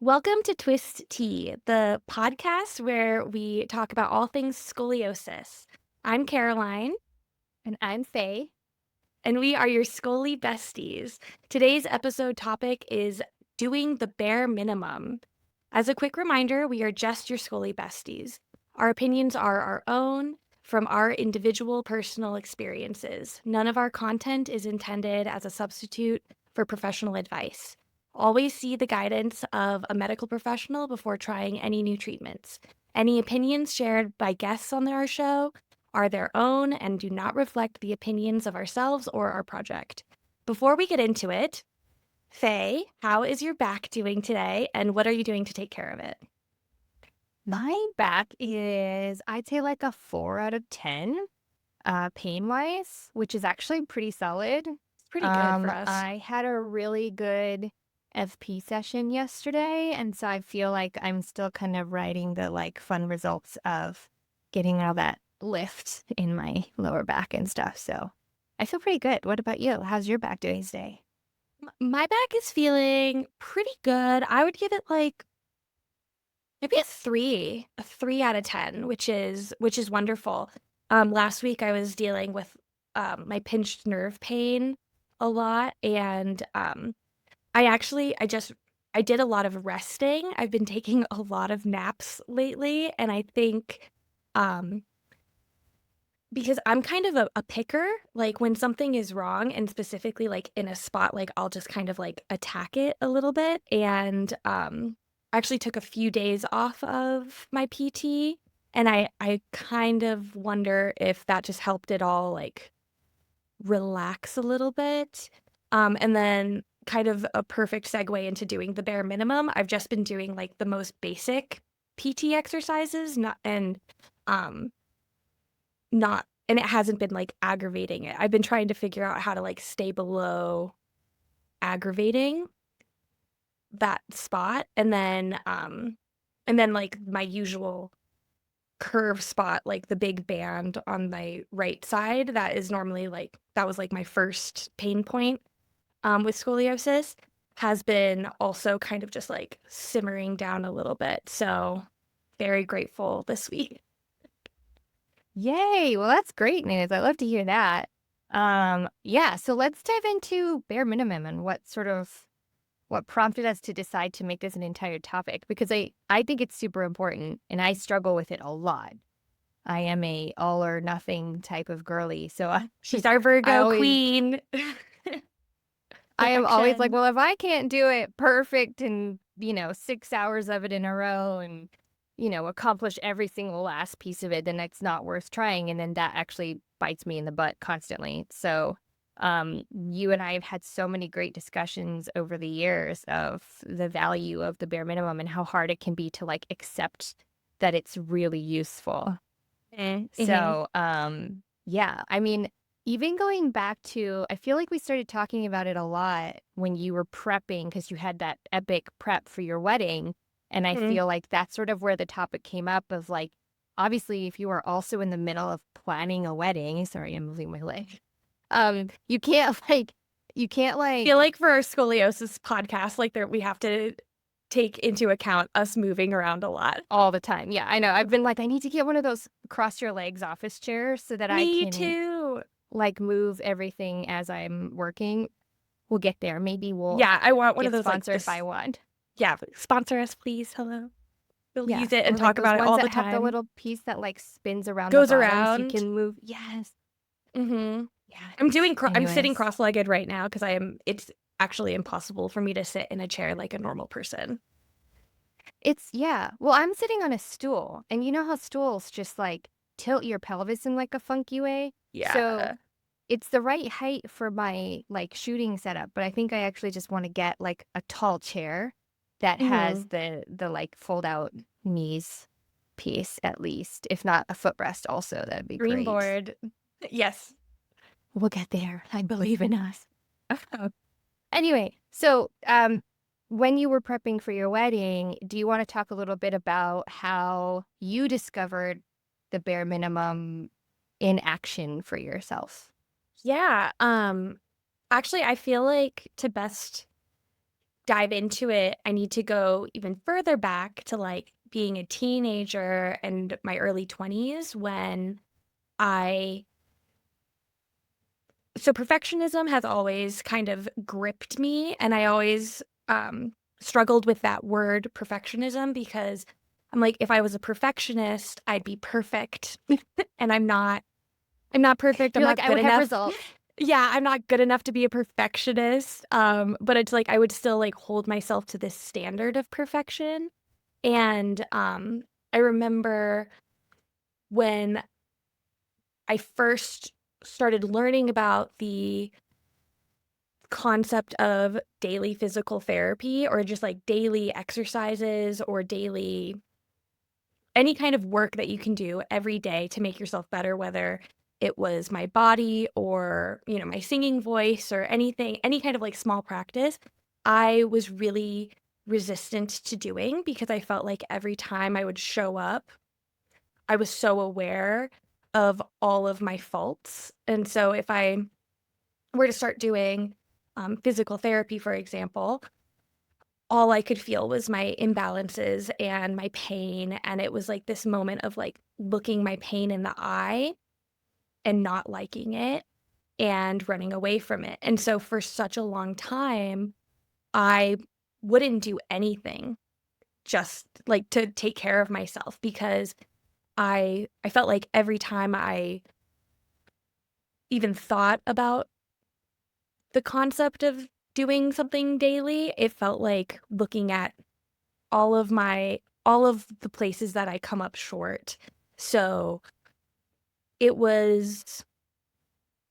Welcome to Twist Tea, the podcast where we talk about all things scoliosis. I'm Caroline, And I'm Faye. and we are your Scully besties. Today's episode topic is doing the bare minimum. As a quick reminder, we are just your Scully besties. Our opinions are our own from our individual personal experiences. None of our content is intended as a substitute for professional advice. Always see the guidance of a medical professional before trying any new treatments. Any opinions shared by guests on our show are their own and do not reflect the opinions of ourselves or our project. Before we get into it, Faye, how is your back doing today, and what are you doing to take care of it? My back is, I'd say, like a 4 out of 10, pain-wise, which is actually pretty solid. It's pretty good for us. I had a really good FP session yesterday, and so I feel like I'm still kind of riding the, fun results of getting all that lift in my lower back and stuff, so I feel pretty good. What about you? How's your back doing today? My back is feeling pretty good. I would give it like maybe a three out of 10, which is wonderful. Last week I was dealing with my pinched nerve pain a lot, and I did a lot of resting. I've been taking a lot of naps lately, and I think um because I'm kind of a picker, like when something is wrong and specifically like in a spot, like I'll just kind of like attack it a little bit. And I actually took a few days off of my PT, and I kind of wonder if that just helped it all like relax a little bit. And then kind of a perfect segue into doing the bare minimum. I've just been doing like the most basic PT exercises, um not and it hasn't been like aggravating it. I've been trying to figure out how to like stay below aggravating that spot, and then like my usual curve spot, like the big band on my right side, that is normally like that was like my first pain point with scoliosis, has been also kind of just like simmering down a little bit. So very grateful this week. Yay! Well, that's great news. I love to hear that. Yeah, so let's dive into bare minimum and what prompted us to decide to make this an entire topic because I think it's super important and I struggle with it a lot. I am a all or nothing type of girly, so She's our I Virgo always queen. I am always like, Perfection. well, if I can't do it perfect and, 6 hours of it in a row and, accomplish every single last piece of it, then it's not worth trying. And then that actually bites me in the butt constantly. So, you and I have had so many great discussions over the years of the value of the bare minimum and how hard it can be to like accept that it's really useful. Mhm. So, yeah, I mean, even going back to, I feel like we started talking about it a lot when you were prepping because you had that epic prep for your wedding. And I Mhm. feel like that's sort of where the topic came up of like, obviously, if you are also in the middle of planning a wedding, sorry, I'm moving my leg. You can't you can't Feel like like for our scoliosis podcast, like there we have to take into account us moving around a lot. all the time. Yeah, I know. I've been like, I need to get one of those cross your legs office chairs so that I Me can too. like move everything as I'm working. We'll get there. Maybe we'll Yeah, I want one of get those like sponsored by this. one. Yeah, sponsor us, please. Hello. We'll Yeah. use it and Or like talk those about it ones all that the have the time. little piece that like spins around the Goes bottom so you around. can move. Yes. Mhm. Yes. I'm sitting Anyways, cross-legged right now because it's actually impossible for me to sit in a chair like a normal person. yeah. Well, I'm sitting on a stool and you know how stools just like tilt your pelvis in like a funky way. So Yeah. it's the right height for my like shooting setup, but I think I actually just want to get like a tall chair that has Mhm. the like fold out knees piece at least, if not a footrest also, that'd be Dream great. board. Yes. We'll get there. I believe in us. Anyway, so when you were prepping for your wedding, do you want to talk a little bit about how you discovered the bare minimum in action for yourself? Yeah. Actually, I feel like to best dive into it, I need to go even further back to, like, being a teenager and my early 20s when I so perfectionism has always kind of gripped me, and I always, struggled with that word perfectionism because I'm like, if I was a perfectionist, I'd be perfect, and I'm not perfect, I'm You're like, not "I good would have enough. results." Yeah, I'm not good enough to be a perfectionist, but it's like I would still, like, hold myself to this standard of perfection, and, I remember when I first started learning about the concept of daily physical therapy or just, like, daily exercises or daily any kind of work that you can do every day to make yourself better, whether it was my body or, my singing voice or anything, any kind of like small practice, I was really resistant to doing because I felt like every time I would show up, I was so aware of all of my faults. And so if I were to start doing physical therapy, for example, all I could feel was my imbalances and my pain, and it was, like, this moment of, like, looking my pain in the eye and not liking it and running away from it, and so for such a long time, I wouldn't do anything just, like, to take care of myself because I felt like every time I even thought about the concept of doing something daily, it felt like looking at all of the places that I come up short. So, it was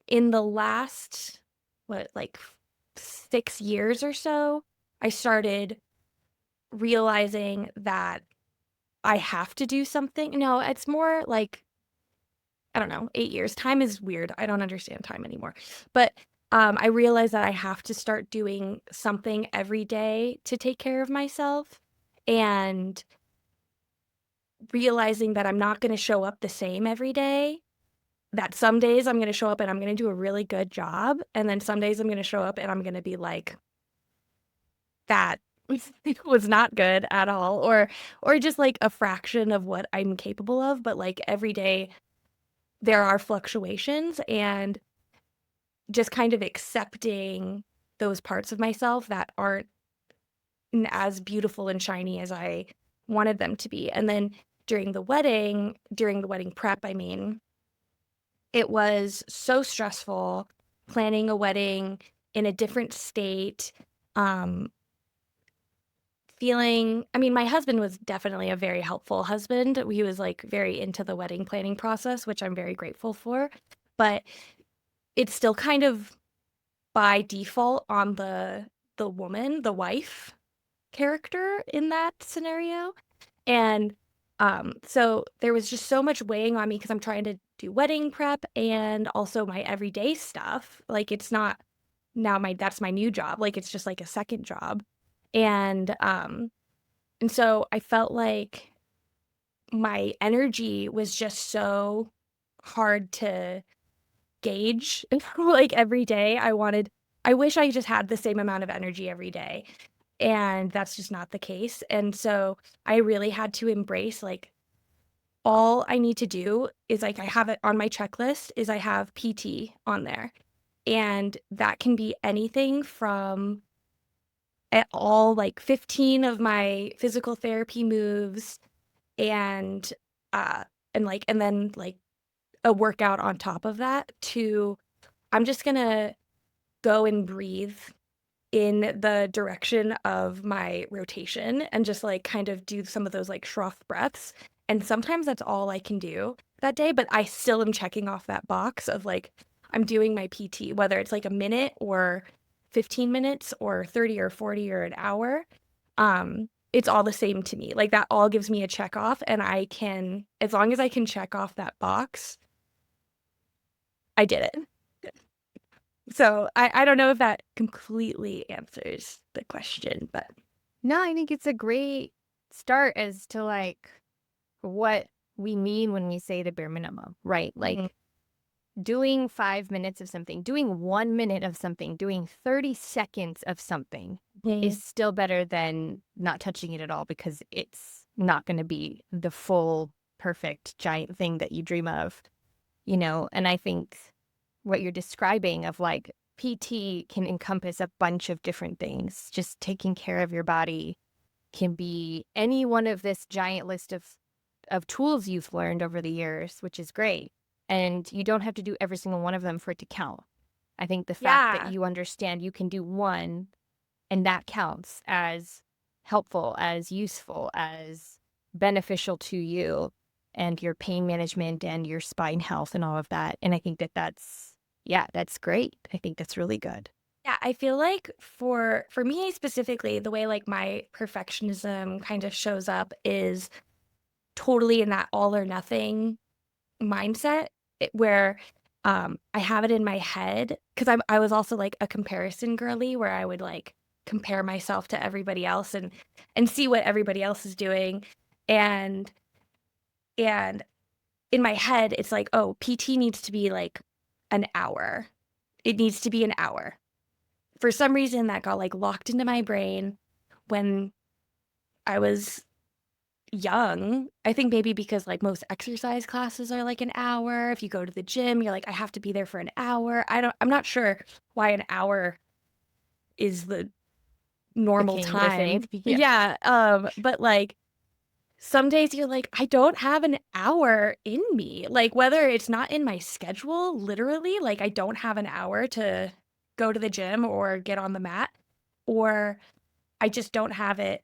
in the last, what, like, 6 years or so, I started realizing that I have to do something. No, it's more like, I don't know, 8 years. Time is weird. I don't understand time anymore. But, I realized that I have to start doing something every day to take care of myself, and realizing that I'm not gonna show up the same every day, that some days I'm gonna show up and I'm gonna do a really good job, and then some days I'm gonna show up and I'm gonna be like, "That was not good at all," or just, like, a fraction of what I'm capable of, but, like, every day there are fluctuations, and just kind of accepting those parts of myself that aren't as beautiful and shiny as I wanted them to be, and then during the wedding prep, I mean, it was so stressful planning a wedding in a different state, um, feeling I mean, my husband was definitely a very helpful husband. He was, like, very into the wedding planning process, which I'm very grateful for, but it's still kind of by default on the woman, the wife character in that scenario, and, so there was just so much weighing on me because 'cause I'm trying to do wedding prep and also my everyday stuff, like, it's not now my that's my new job, like, it's just, like, a second job, and so I felt like my energy was just so hard to gauge, like, every day I wish I just had the same amount of energy every day, and that's just not the case, and so I really had to embrace, like, all I need to do is, like, I have it on my checklist is I have PT on there, and that can be anything from at all, like, 15 of my physical therapy moves and, uh, and then, like, a workout on top of that to I'm just gonna go and breathe in the direction of my rotation and just, like, kind of do some of those, like, Schroff breaths, and sometimes that's all I can do that day, but I still am checking off that box of, like, I'm doing my PT, whether it's, like, a minute or 15 minutes or 30 or 40 or an hour, it's all the same to me, like, that all gives me a check off, and I can as long as I can check off that box, I did it. So, I don't know if that completely answers the question, but No, I think it's a great start as to, like, what we mean when we say the bare minimum, right? mhm, Like, doing 5 minutes of something, doing 1 minute of something, doing 30 seconds of something is Mhm. still better than not touching it at all because it's not going to be the full perfect giant thing that you dream of, and I think what you're describing of like PT can encompass a bunch of different things. Just taking care of your body can be any one of this giant list of tools you've learned over the years, which is great. And you don't have to do every single one of them for it to count. I think the fact that Yeah. you understand you can do one and that counts as helpful, as useful, as beneficial to you and your pain management and your spine health and all of that. And I think that yeah, that's great. I think that's really good. Yeah, I feel like for me specifically, the way like my perfectionism kind of shows up is totally in that all or nothing mindset where I have it in my head because I was also like a comparison girly where I would like compare myself to everybody else and see what everybody else is doing and and in my head it's like, oh, PT needs to be like an hour. It needs to be an hour. For some reason that got like locked into my brain when I was young. I think maybe because like most exercise classes are like an hour. If you go to the gym, you're like, I have to be there for an hour. I'm not sure why an hour is the normal Became the thing. time. Yeah. Yeah. But like some days you're like, I don't have an hour in me. Like whether it's not in my schedule, literally, like I don't have an hour to go to the gym or get on the mat, or I just don't have it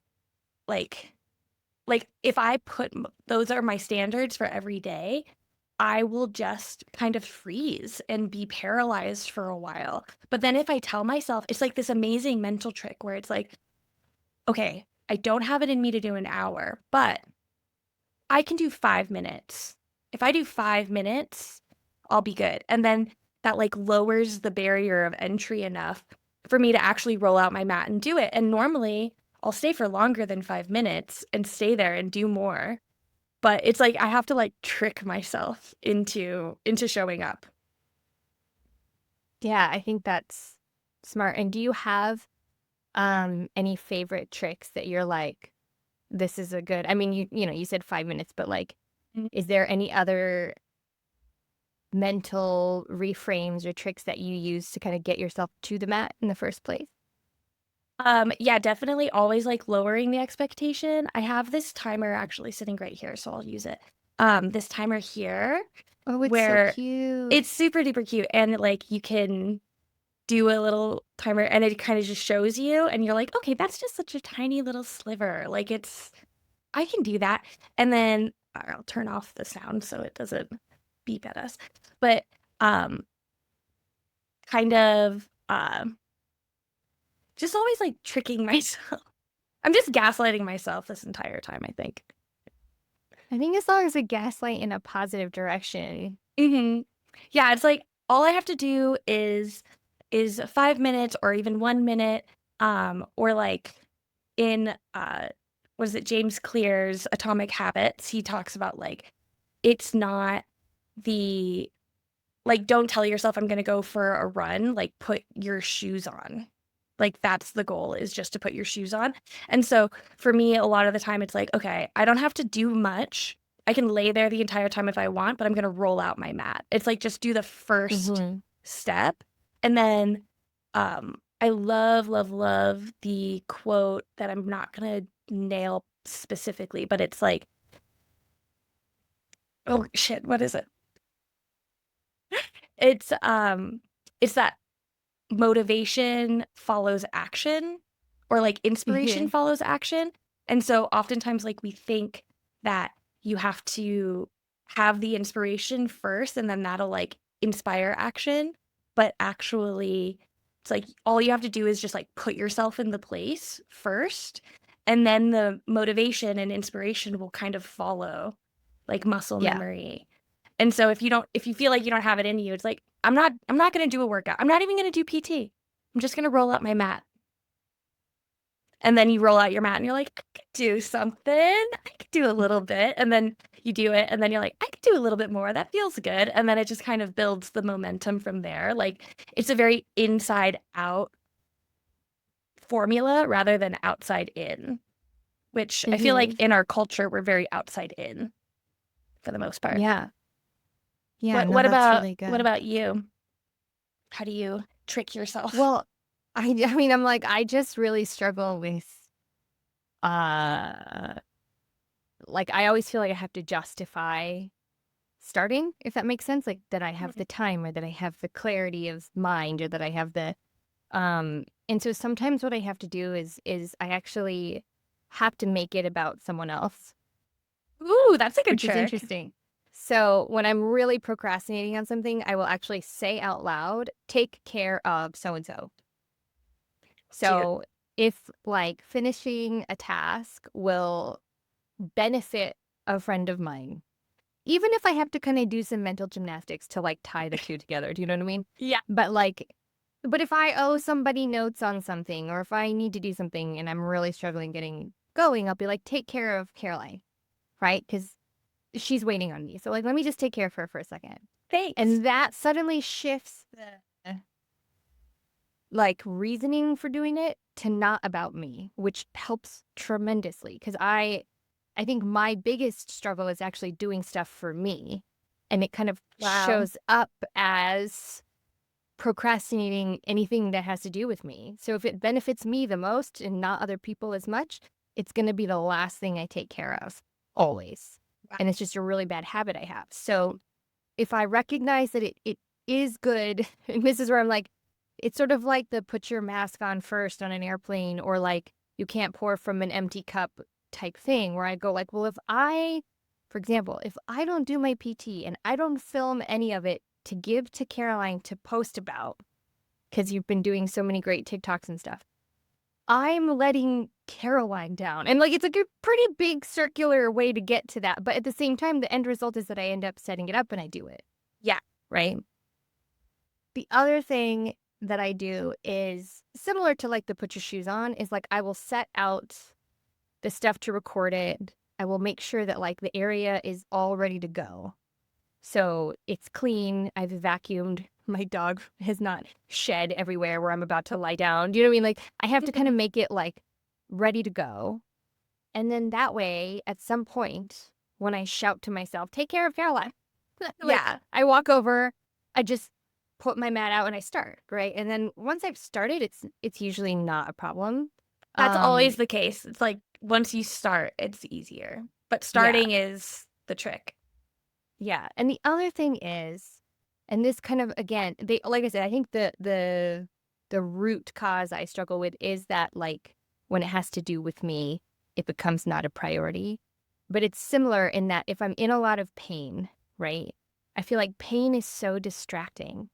like if I put those are my standards for every day, I will just kind of freeze and be paralyzed for a while. But then if I tell myself, it's like this amazing mental trick where it's like, okay, I don't have it in me to do an hour, but I can do 5 minutes. If I do 5 minutes, I'll be good. And then that like lowers the barrier of entry enough for me to actually roll out my mat and do it. And normally I'll stay for longer than 5 minutes and stay there and do more. But it's like I have to like trick myself into showing up. Yeah, I think that's smart. And do you have any favorite tricks that you're like, this is a good, I mean, you said 5 minutes, but like, is there any other mental reframes or tricks that you use to kind of get yourself to the mat in the first place? Yeah, definitely always like lowering the expectation. I have this timer actually sitting right here, so I'll use it. This timer here Oh, it's so where cute. it's super duper cute and like you can do a little timer and it kind of just shows you and you're like, okay, that's just such a tiny little sliver. Like I can do that. And then I'll turn off the sound so it doesn't beep at us. But um kind of just always like tricking myself. I'm just gaslighting myself this entire time, I think. I think as long as a gaslight in a positive direction. Hmm. Yeah, it's like all I have to do is 5 minutes or even 1 minute, or like in what is it, James Clear's Atomic Habits, he talks about like it's not the like don't tell yourself I'm gonna go for a run, like put your shoes on. Like that's the goal is just to put your shoes on. And so for me, a lot of the time it's like, okay, I don't have to do much. I can lay there the entire time if I want, but I'm gonna roll out my mat. It's like just do the first Hmm. step. And then I love, love, love the quote that I'm not gonna nail specifically, but it's like, oh shit, what is it? It's it's that motivation follows action or like inspiration Yeah. follows action. And so oftentimes like we think that you have to have the inspiration first and then that'll like inspire action, but actually it's like all you have to do is just like put yourself in the place first and then the motivation and inspiration will kind of follow like muscle Yeah. memory. And so if you feel like you don't have it in you, it's like I'm not going to do a workout. I'm not even going to do PT. I'm just going to roll out my mat. And then you roll out your mat and you're like, I could do something. I could do a little bit. And then you do it and then you're like, I could do a little bit more. That feels good. And then it just kind of builds the momentum from there. Like it's a very inside out formula rather than outside in, which I feel like Mhm. in our culture we're very outside in for the most part. Yeah. Yeah, What no, what that's about really what good. about you? How do you trick yourself? Well, I mean, I'm like, I just really struggle with, uh, like, I always feel like I have to justify starting, if that makes sense, like, that I have Mm. the time or that I have the clarity of mind or that I have the, and so sometimes what I have to do is I actually have to make it about someone else, Ooh, that's a good which is trick. interesting. So when I'm really procrastinating on something, I will actually say out loud, "Take care of so and so." Cute. So if like finishing a task will benefit a friend of mine, even if I have to kind of do some mental gymnastics to like tie the two together, do you know what I mean? Yeah. But like, but if I owe somebody notes on something or if I need to do something and I'm really struggling getting going, I'll be like, take care of Caroline, right? Because she's waiting on me. So like, let me just take care of her for a second. Thanks. And that suddenly shifts the like reasoning for doing it to not about me, which helps tremendously because I think my biggest struggle is actually doing stuff for me, and it kind of Wow. shows up as procrastinating anything that has to do with me. So if it benefits me the most and not other people as much, it's going to be the last thing I take care of always. Wow. And it's just a really bad habit I have. So if I recognize that it is good, and this is where I'm like, it's sort of like the put your mask on first on an airplane, or like you can't pour from an empty cup type thing, where I go like, well, if I, for example, if I don't do my PT and I don't film any of it to give to Caroline to post about, because you've been doing so many great TikToks and stuff, I'm letting Caroline down. And like, it's like a pretty big circular way to get to that. But at the same time, the end result is that I end up setting it up and I do it. Yeah. Right. The other thing that I do is similar to like the put your shoes on is like I will set out the stuff to record it. I will make sure that like the area is all ready to go. So it's clean. I've vacuumed. My dog has not shed everywhere where I'm about to lie down. Do you know what I mean? Like I have to kind of make it like ready to go. And then that way, at some point, when I shout to myself, take care of Caroline, like Yeah. I walk over, I just put my mat out and I start, right? And then once I've started, it's usually not a problem. That's Um, always the case. It's like once you start, it's easier. But yeah, starting is the trick. yeah. And the other thing is, and this kind of again, they like I said, I think the root cause I struggle with is that like when it has to do with me, it becomes not a priority. But it's similar in that if I'm in a lot of pain, right? I feel like pain is so distracting.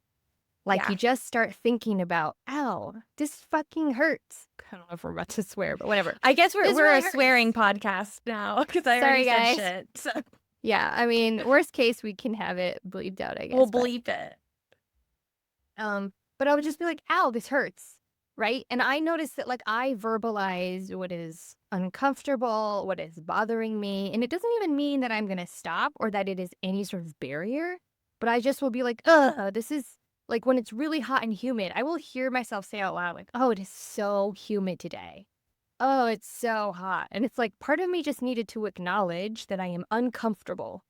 Like Yeah. you just start thinking about, ow, this fucking hurts. I don't know if we're about to swear, but whatever. I guess we're This we're really a swearing hurts. podcast now because I already Sorry, said guys. shit. So Yeah, I mean, worst case, we can have it bleeped out, I we'll guess. bleep it. Um, but I would just be like, ow, this hurts. Right. And I noticed that like I verbalize what is uncomfortable, what is bothering me. And it doesn't even mean that I'm going to stop or that it is any sort of barrier. But I just will be like, this is like when it's really hot and humid, I will hear myself say out loud, like, oh, it is so humid today. Oh, it's so hot. And it's like part of me just needed to acknowledge that I am uncomfortable.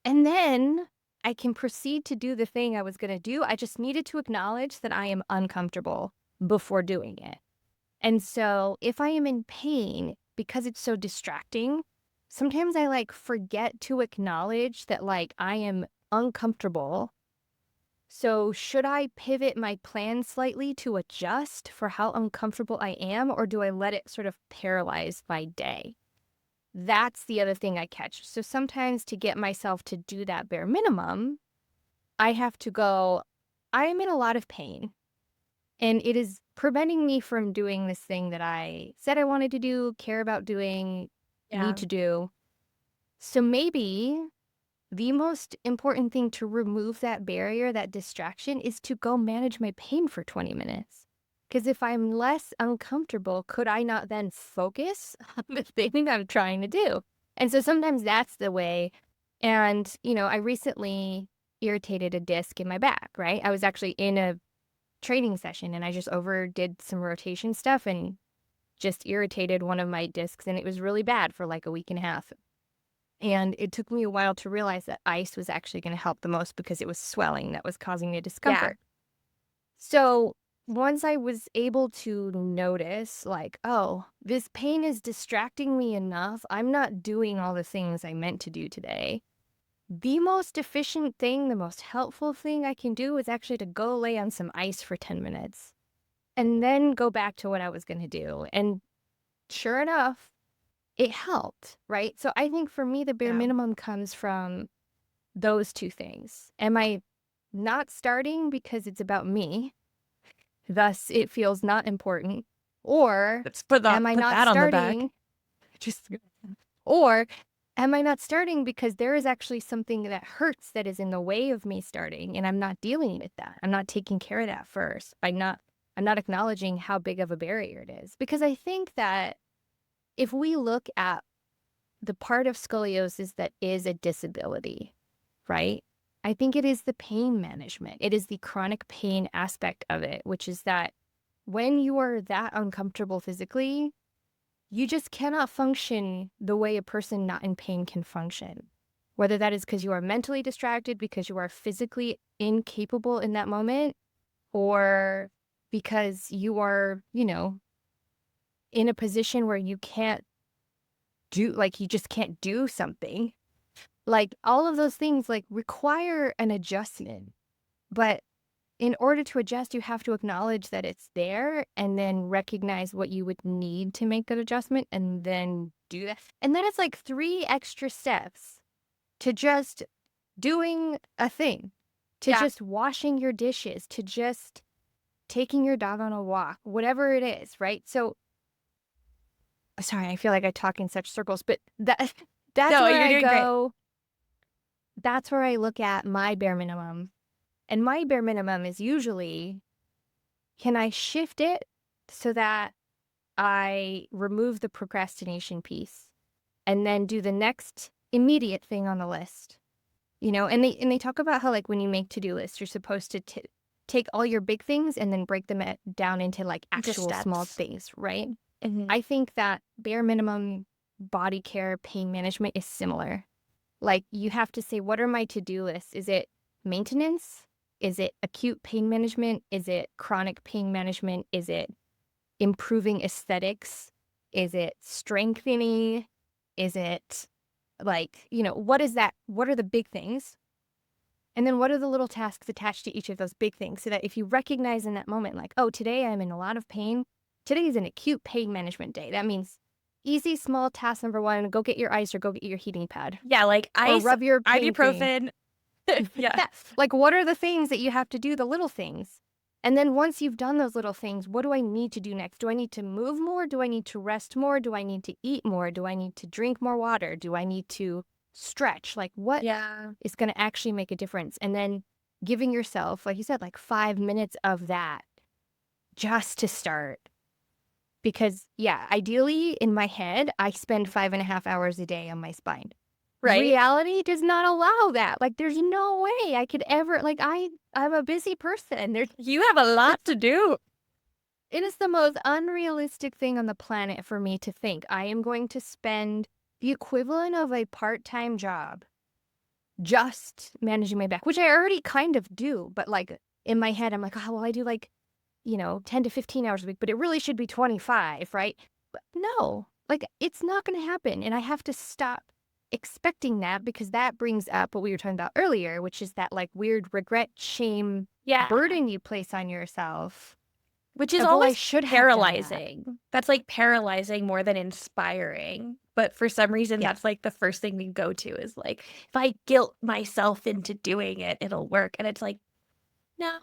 And then I can proceed to do the thing I was going to do. I just needed to acknowledge that I am uncomfortable before doing it. And so if I am in pain because it's so distracting, sometimes I like forget to acknowledge that like I am uncomfortable. So should I pivot my plan slightly to adjust for how uncomfortable I am, or do I let it sort of paralyze my day? That's the other thing I catch. So sometimes to get myself to do that bare minimum, I have to go, I am in a lot of pain and it is preventing me from doing this thing that I said I wanted to do, care about doing, need Yeah. to do. So maybe the most important thing to remove that barrier, that distraction, is to go manage my pain for 20 minutes. Because if I'm less uncomfortable, could I not then focus on the thing I'm trying to do? And so sometimes that's the way. And, I recently irritated a disc in my back, right? I was actually in a training session and I just overdid some rotation stuff and just irritated one of my discs, and it was really bad for like a week and a half. And it took me a while to realize that ice was actually going to help the most because it was swelling that was causing me Yeah. discomfort. So once I was able to notice, like, oh, this pain is distracting me enough, I'm not doing all the things I meant to do today. The most efficient thing, the most helpful thing I can do is actually to go lay on some ice for 10 minutes and then go back to what I was going to do. And sure enough, it helped, right? So I think for me, the bare Yeah. minimum comes from those two things. Am I not starting because it's about me? Thus, it feels not important. Or Let's put am I not that on the back. starting? Just, or am I not starting because there is actually something that hurts that is in the way of me starting and I'm not dealing with that. I'm not taking care of that first. I'm not acknowledging how big of a barrier it is. Because I think that if we look at the part of scoliosis that is a disability, right? I think it is the pain management. It is the chronic pain aspect of it, which is that when you are that uncomfortable physically, you just cannot function the way a person not in pain can function. Whether that is because you are mentally distracted, because you are physically incapable in that moment, or because you are, in a position where you can't do, like, you just can't do something. Like, all of those things, like, require an adjustment. But in order to adjust, you have to acknowledge that it's there and then recognize what you would need to make that adjustment and then do that. And then it's like 3 extra steps to just doing a thing, to Yeah. just washing your dishes, to just taking your dog on a walk, whatever it is, right? So, sorry, I feel like I talk in such circles, but that's No, where you're I doing great. go. That's where I look at my bare minimum. And my bare minimum is usually, can I shift it so that I remove the procrastination piece and then do the next immediate thing on the list? And they talk about how, like, when you make to-do lists, you're supposed to take all your big things and then break them down into like Just actual small steps. things, right? Mhm. I think that bare minimum body care pain management is similar. Like, you have to say, what are my to-do lists? Is it maintenance? Is it acute pain management? Is it chronic pain management? Is it improving aesthetics? Is it strengthening? Is it like, what is that? What are the big things? And then what are the little tasks attached to each of those big things so that if you recognize in that moment, like, oh, today I'm in a lot of pain. Today is an acute pain management day. That means easy, small task number one, go get your ice or go get your heating pad Yeah, like or ice, rub your pain cream. ibuprofen. Yeah. Yeah. Like, what are the things that you have to do, the little things? And then once you've done those little things, what do I need to do next? Do I need to move more? Do I need to rest more? Do I need to eat more? Do I need to drink more water? Do I need to stretch? Like, what Yeah. is going to actually make a difference? And then giving yourself, like you said, like 5 minutes of that just to start. Because, yeah, ideally in my head, I spend 5.5 hours a day on my spine. Right? Reality does not allow that. Like, there's no way I could ever, like, I'm a busy person. You have a lot to do. It is the most unrealistic thing on the planet for me to think I am going to spend the equivalent of a part-time job just managing my back, which I already kind of do. But like in my head, I'm like, oh, well, I do like, 10 to 15 hours a week, but it really should be 25, right? But no, like, it's not going to happen. And I have to stop expecting that because that brings up what we were talking about earlier, which is that like weird regret, shame Yeah. burden you place on yourself Which is of, well, I always should have done that. paralyzing. That's like paralyzing more than inspiring. But for some reason, Yeah. that's like the first thing we go to is like, if I guilt myself into doing it, it'll work. And it's like, no,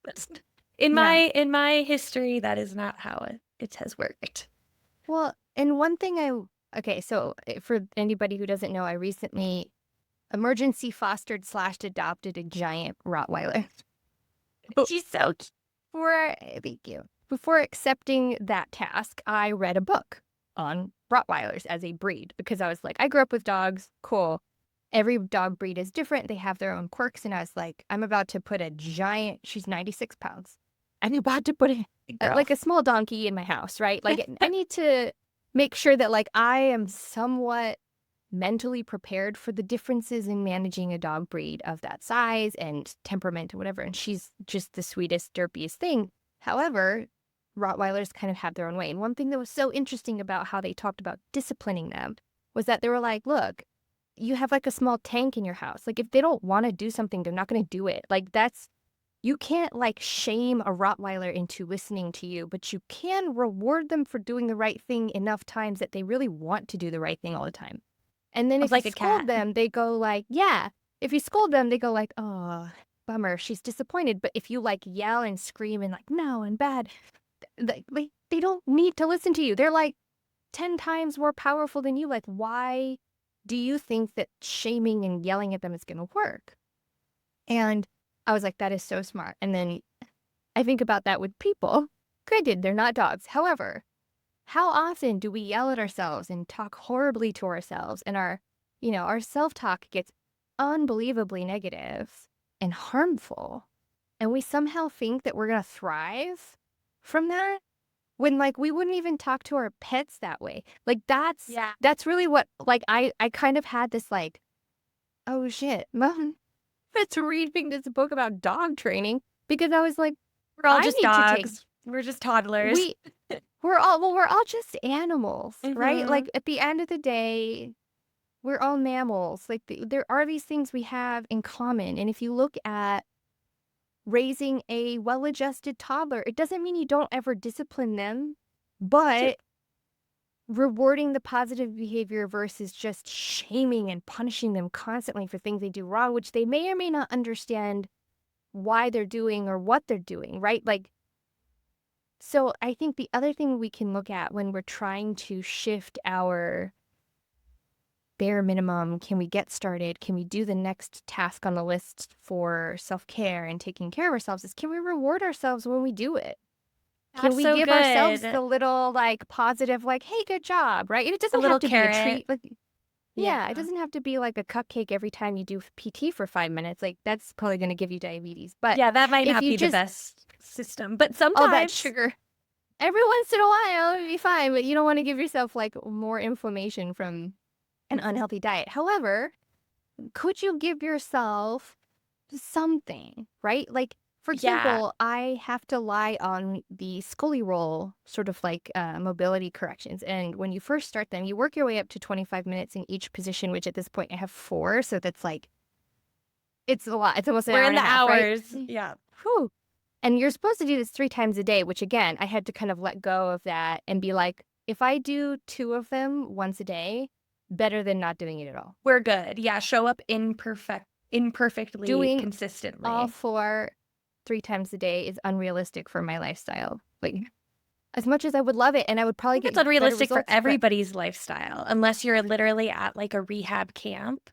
that's Yeah. in my history, that is not how it has worked. Well, and one thing okay, so for anybody who doesn't know, I recently emergency fostered slash adopted a giant Rottweiler. Oh, she's so cute. Thank you. Before accepting that task, I read a book on Rottweilers as a breed because I was like, I grew up with dogs. Cool. Every dog breed is different. They have their own quirks. And I was like, I'm about to put a giant, she's 96 pounds. I'm about to put Girl. like a small donkey in my house, right? Like I need to make sure that like I am somewhat mentally prepared for the differences in managing a dog breed of that size and temperament and whatever. And she's just the sweetest, derpiest thing. However, Rottweilers kind of have their own way. And one thing that was so interesting about how they talked about disciplining them was that they were like, look, you have like a small tank in your house. Like if they don't want to do something, they're not going to do it. Like that's you can't like shame a Rottweiler into listening to you, but you can reward them for doing the right thing enough times that they really want to do the right thing all the time. And then Of if you like a scold cat. them, they go like, yeah. If you scold them, they go like, oh, bummer, she's disappointed. But if you like yell and scream and like, no, and bad, they don't need to listen to you. They're like 10 times more powerful than you. Like, why do you think that shaming and yelling at them is going to work? And I was like, that is so smart. And then I think about that with people. Granted, they're not dogs. However, how often do we yell at ourselves and talk horribly to ourselves and our self-talk gets unbelievably negative and harmful and we somehow think that we're going to thrive from that when like we wouldn't even talk to our pets that way. Like Yeah. that's really what like I kind of had this like, oh shit, mom, let's reading this book about dog training because I was like, We're all I just need to take dogs. We're just toddlers. we we're all just animals, right? Mm-hmm. Like at the end of the day, we're all mammals. Like there are these things we have in common. And if you look at raising a well-adjusted toddler, it doesn't mean you don't ever discipline them, but rewarding the positive behavior versus just shaming and punishing them constantly for things they do wrong, which they may or may not understand why they're doing or what they're doing, right? Like so I think the other thing we can look at when we're trying to shift our bare minimum, can we get started? Can we do the next task on the list for self-care and taking care of ourselves is can we reward ourselves when we do it? Can That's we so give ourselves good. the little like positive like, hey, good job, right? And it A doesn't have little to be a carrot. treat. Like Yeah. yeah, it doesn't have to be like a cupcake every time you do PT for 5 minutes. Like that's probably going to give you diabetes. But Yeah, that might if not you be the just best system, but all that sometimes. sugar every once in a while it'd be fine, but you don't want to give yourself like more inflammation from an unhealthy diet. However, could you give yourself something, right? Like, for Yeah. example, I have to lie on the scully roll, sort of like mobility corrections. And when you first start them, you work your way up to 25 minutes in each position, which at this point I have 4. So that's like, it's a lot. It's almost an We're hour in and a the half, right? hours. Yeah. Whew. And you're supposed to do this 3 times a day, which again, I had to kind of let go of that and be like, if I do 2 of them once a day, better than not doing it at all. We're good. Yeah, show up imperfectly Doing all consistently. 4 3 times a day is unrealistic for my lifestyle. Like, as much as I would love it and I would I probably think it's get better unrealistic for results, but everybody's lifestyle unless you're literally at like a rehab camp.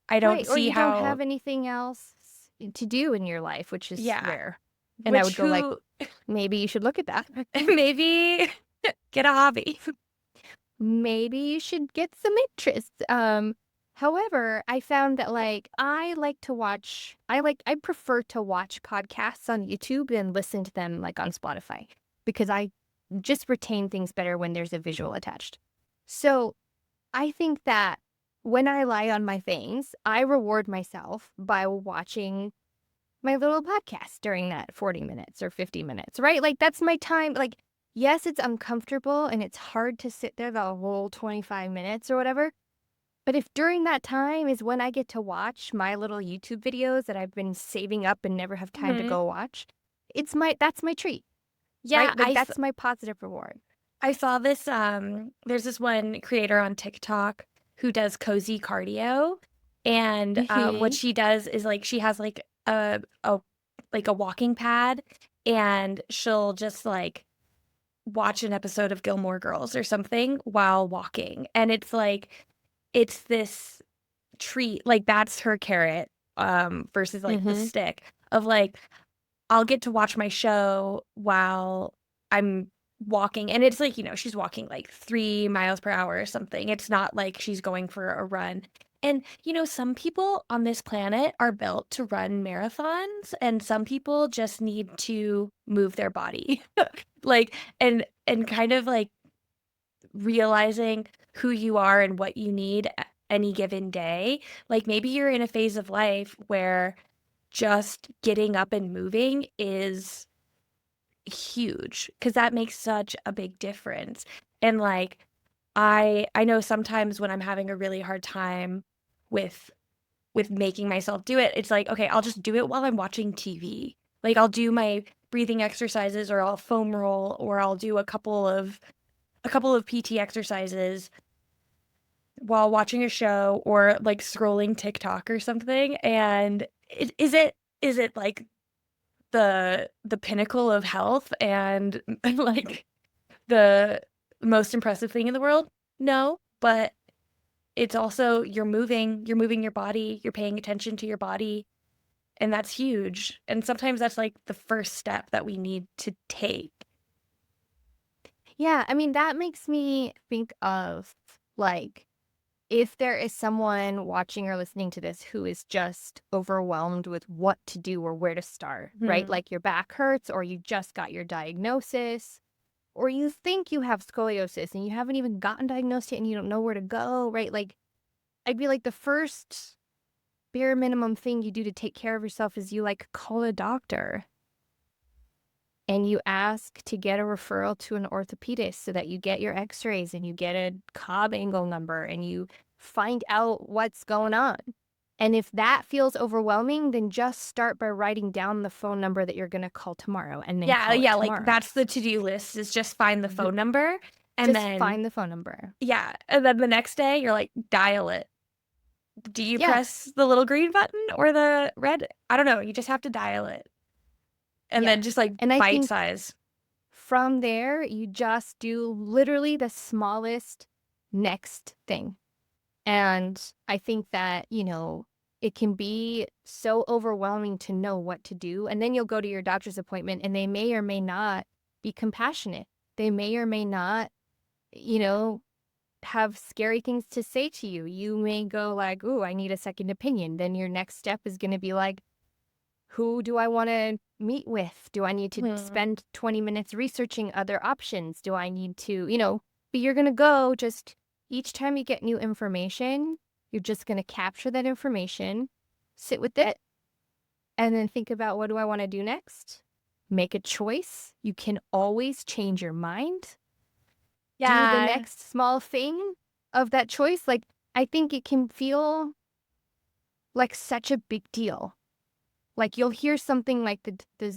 I don't right, or see you don't how. have anything else to do in your life, which is Yeah. rare. And I would Which go like, who maybe you should look at that. maybe get a hobby. Maybe you should get some interest. However, I found that like I prefer to watch podcasts on YouTube than listen to them like on Spotify because I just retain things better when there's a visual attached. So I think that when I lie on my things, I reward myself by watching my little podcast during that 40 minutes or 50 minutes, right? Like that's my time. Like, yes, it's uncomfortable and it's hard to sit there the whole 25 minutes or whatever. But if during that time is when I get to watch my little YouTube videos that I've been saving up and never have time to Mhm. go watch, that's my treat, Yeah, right? Like that's my positive reward. I saw this there's this one creator on TikTok who does cozy cardio, and what Mm-hmm. she does is like she has like a like a walking pad, and she'll just like watch an episode of Gilmore Girls or something while walking. And it's like it's this treat, like that's her carrot versus like the Mm-hmm. stick of like I'll get to watch my show while I'm walking. And it's like, she's walking like 3 miles per hour or something. It's not like she's going for a run. And, some people on this planet are built to run marathons, and some people just need to move their body. Like, and kind of like realizing who you are and what you need at any given day. Like maybe you're in a phase of life where just getting up and moving is huge because that makes such a big difference. And like I know sometimes when I'm having a really hard time with making myself do it, it's like, okay, I'll just do it while I'm watching TV. Like I'll do my breathing exercises or I'll foam roll or I'll do a couple of PT exercises while watching a show or like scrolling TikTok or something. And is it like the pinnacle of health and like the most impressive thing in the world? No, but it's also you're moving your body, you're paying attention to your body, and that's huge. And sometimes that's like the first step that we need to take. Yeah, I mean, that makes me think of, like, if there is someone watching or listening to this who is just overwhelmed with what to do or where to start, right? Mhm. Like your back hurts, or you just got your diagnosis, or you think you have scoliosis and you haven't even gotten diagnosed yet and you don't know where to go, right? Like, I'd be like, the first bare minimum thing you do to take care of yourself is you like call a doctor and you ask to get a referral to an orthopedist so that you get your x-rays and you get a Cobb angle number and you find out what's going on. And if that feels overwhelming, then just start by writing down the phone number that you're going to call tomorrow and then Yeah, call it yeah, like tomorrow. that's the to-do list is just find the Th- phone number and just then find the phone number. yeah, and then the next day you're like dial it. Do you Yeah. press the little green button or the red? I don't know, you just have to dial it. And Yeah. then just like And I bite think size. from there, you just do literally the smallest next thing. And I think that, it can be so overwhelming to know what to do. And then you'll go to your doctor's appointment and they may or may not be compassionate. They may or may not, you know, have scary things to say to you. You may go like, "Ooh, I need a second opinion." Then your next step is going to be like, who do I want to meet with? Do I need to Mhm. spend 20 minutes researching other options? Do I need to, but you're going to go just each time you get new information, you're just going to capture that information, sit with it, and then think about, what do I want to do next? Make a choice. You can always change your mind. Do the Yeah. next small thing of that choice. Like, I think it can feel like such a big deal. Like, you'll hear something like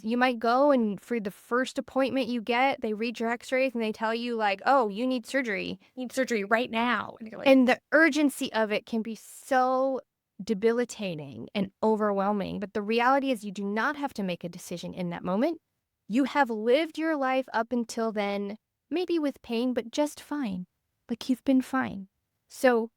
you might go and for the first appointment you get, they read your x-rays and they tell you like, "Oh, you need surgery." Need surgery right now. And you're like, And the urgency of it can be so debilitating and overwhelming. But the reality is you do not have to make a decision in that moment. You have lived your life up until then, maybe with pain, but just fine. Like, you've been fine. So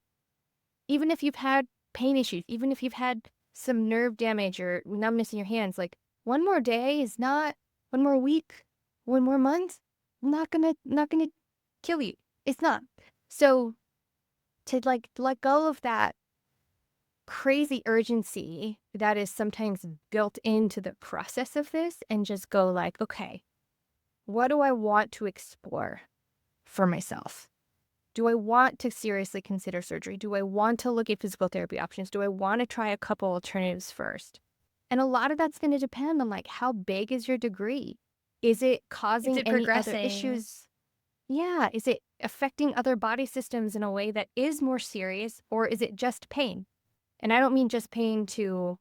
even if you've had pain issues, even if you've had some nerve damage or numbness in your hands, like, one more day is not, one more week, one more month, not gonna kill you. It's not. So to like let go of that crazy urgency that is sometimes built into the process of this and just go like, okay, what do I want to explore for myself? Do I want to seriously consider surgery? Do I want to look at physical therapy options? Do I want to try a couple alternatives first? And a lot of that's going to depend on like, how big is your degree? Is it is causing it any other progressing? issues? Yeah. Is it affecting other body systems in a way that is more serious, or is it just pain? And I don't mean just pain to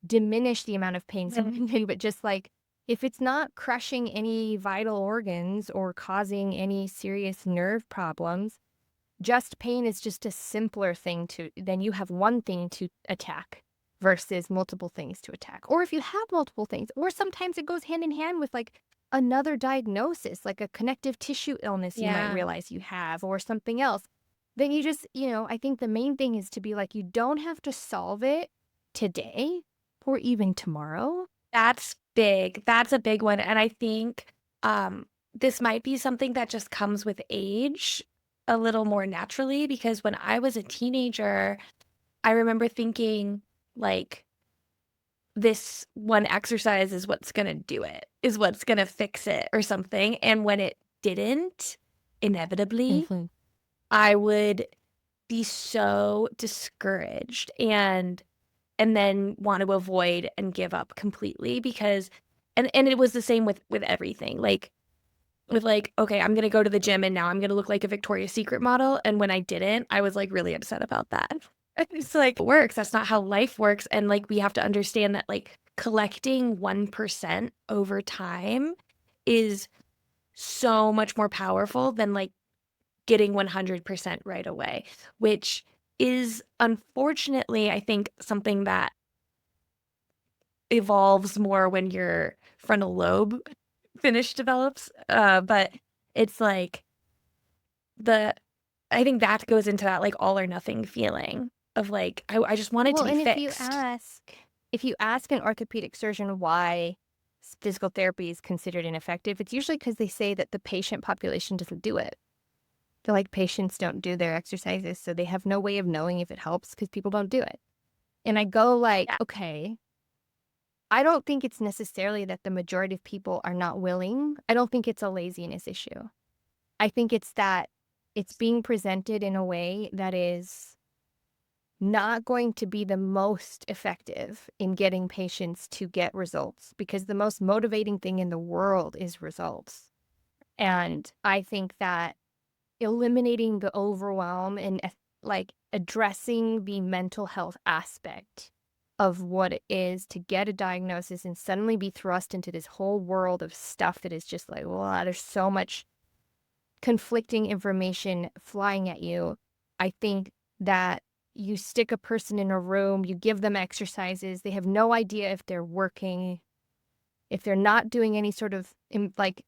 diminish the amount of pain someone Mhm. can do, but just like, if it's not crushing any vital organs or causing any serious nerve problems, just pain is just a simpler thing to, then you have one thing to attack versus multiple things to attack. Or if you have multiple things, or sometimes it goes hand in hand with like another diagnosis, like a connective tissue illness you might Yeah. realize you have, or something else. Then you just, I think the main thing is to be like, you don't have to solve it today or even tomorrow. That's big. That's a big one. And I think this might be something that just comes with age a little more naturally because when I was a teenager, I remember thinking like this one exercise is what's going to do it, is what's going to fix it or something. And when it didn't, inevitably, Mhm. I would be so discouraged and then want to avoid and give up completely because and it was the same with everything. Like with like, okay, I'm gonna go to the gym and now I'm gonna look like a Victoria's Secret model. And when I didn't, I was like really upset about that. It's like it works. That's not how life works. And like we have to understand that like collecting 1% over time is so much more powerful than like getting 100% right away, which is unfortunately, I think, something that evolves more when your frontal lobe finish develops. But it's like the I think that goes into that like all or nothing feeling of like I just want it to Well, be and fixed. if you ask an orthopedic surgeon why physical therapy is considered ineffective, it's usually because they say that the patient population doesn't do it. They're like, patients don't do their exercises, so they have no way of knowing if it helps because people don't do it. And I go like, Yeah. okay, I don't think it's necessarily that the majority of people are not willing. I don't think it's a laziness issue. I think it's that it's being presented in a way that is not going to be the most effective in getting patients to get results because the most motivating thing in the world is results. And I think that eliminating the overwhelm and like addressing the mental health aspect of what it is to get a diagnosis and suddenly be thrust into this whole world of stuff that is just like, wow, there's so much conflicting information flying at you. I think that you stick a person in a room, you give them exercises, they have no idea if they're working, if they're not doing any sort of like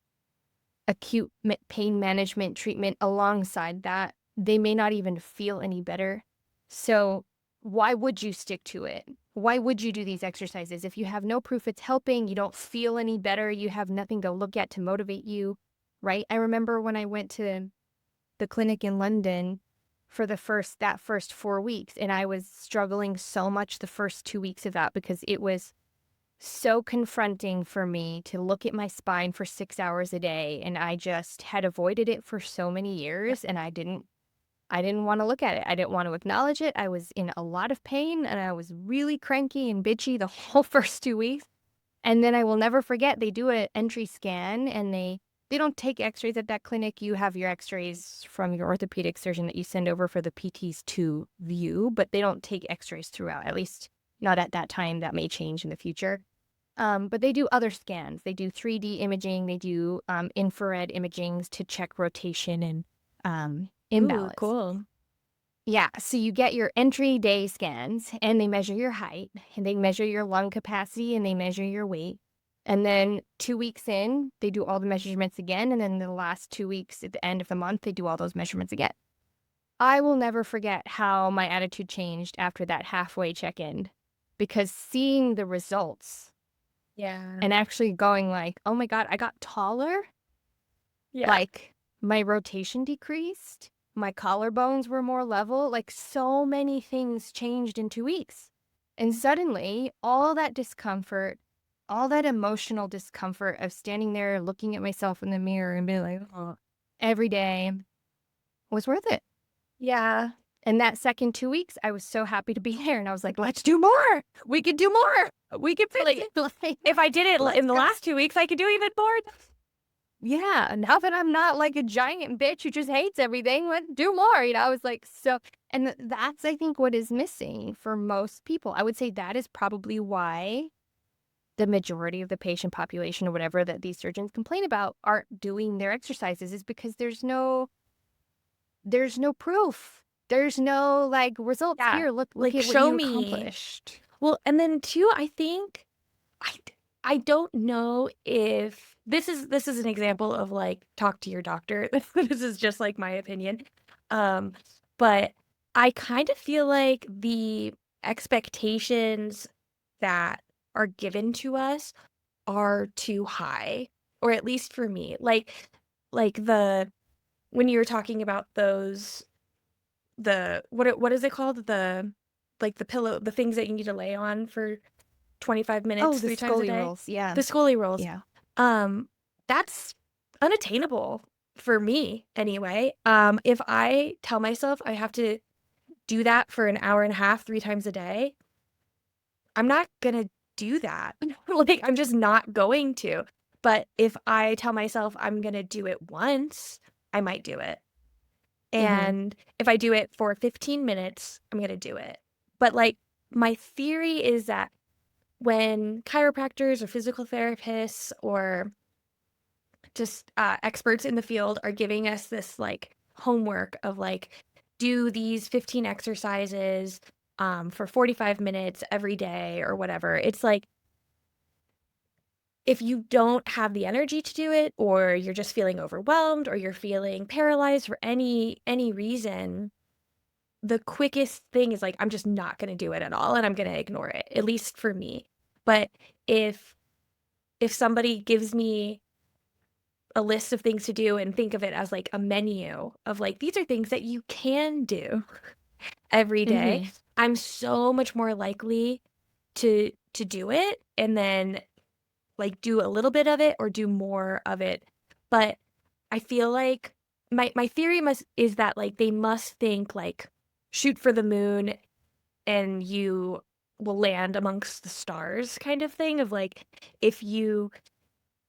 acute pain management treatment alongside that, they may not even feel any better. So, why would you stick to it? Why would you do these exercises? If you have no proof it's helping, you don't feel any better, you have nothing to look at to motivate you, right? I remember when I went to the clinic in London for that first 4 weeks, and I was struggling so much the first 2 weeks of that because it was so confronting for me to look at my spine for 6 hours a day, and I just had avoided it for so many years, and I didn't want to look at it. I didn't want to acknowledge it. I was in a lot of pain, and I was really cranky and bitchy the whole first 2 weeks. And then I will never forget, they do an entry scan, and they don't take x-rays at that clinic. You have your x-rays from your orthopedic surgeon that you send over for the PTs to view, but they don't take x-rays throughout, at least not at that time. That may change in the future. But they do other scans. They do 3D imaging. They do infrared imagings to check rotation and Ooh, imbalance. cool. Yeah, so you get your entry day scans and they measure your height and they measure your lung capacity and they measure your weight. And then 2 weeks in, they do all the measurements again. And then the last 2 weeks at the end of the month, they do all those measurements again. I will never forget how my attitude changed after that halfway check in because seeing the results Yeah. and actually going like, oh my God, I got taller. Yeah. Like my rotation decreased. My collarbones were more level. Like so many things changed in 2 weeks. And suddenly, all that discomfort, all that emotional discomfort of standing there looking at myself in the mirror and being like, oh, every day was worth it. Yeah. And that second 2 weeks, I was so happy to be there. And I was like, let's do more. We could do more. We could fix Like it. Like, if I did it let's in the go. last 2 weeks, I could do even more. Yeah, now that I'm not like a giant bitch who just hates everything, let's do more. I was like, so, and that's, I think, what is missing for most people. I would say that is probably why the majority of the patient population or whatever that these surgeons complain about aren't doing their exercises is because there's no proof. There's no like results Yeah. here. Look Like at what show you me. accomplished. Well, and then too, I think I I don't know if this is an example of like talk to your doctor. This is just like my opinion. Um, but I kind of feel like the expectations that are given to us are too high, or at least for me. Like the when you were talking about those the what is it called? like the pillow, the things that you need to lay on for 25 Oh, minutes the 3 times a Scully day. rolls, yeah. The Scully rolls. Yeah. Um, that's unattainable for me anyway. If I tell myself I have to do that for an hour and a half 3 times a day, I'm not gonna do that. Like, I'm just not going to. But if I tell myself I'm gonna do it once, I might do it. Mhm. And if I do it for 15 minutes, I'm gonna do it. But, like, my theory is that when chiropractors or physical therapists or just, experts in the field are giving us this, like, homework of, like, do these 15 exercises, for 45 minutes every day or whatever, it's like, if you don't have the energy to do it, or you're just feeling overwhelmed, or you're feeling paralyzed for any reason, the quickest thing is, like, I'm just not gonna do it at all, and I'm gonna ignore it, at least for me. But if somebody gives me a list of things to do and think of it as, like, a menu of, like, these are things that you can do every day, Mhm. I'm so much more likely to do it and then, like, do a little bit of it or do more of it. But I feel like my theory must is that, like, they must think, like, shoot for the moon and you will land amongst the stars kind of thing of, like, if you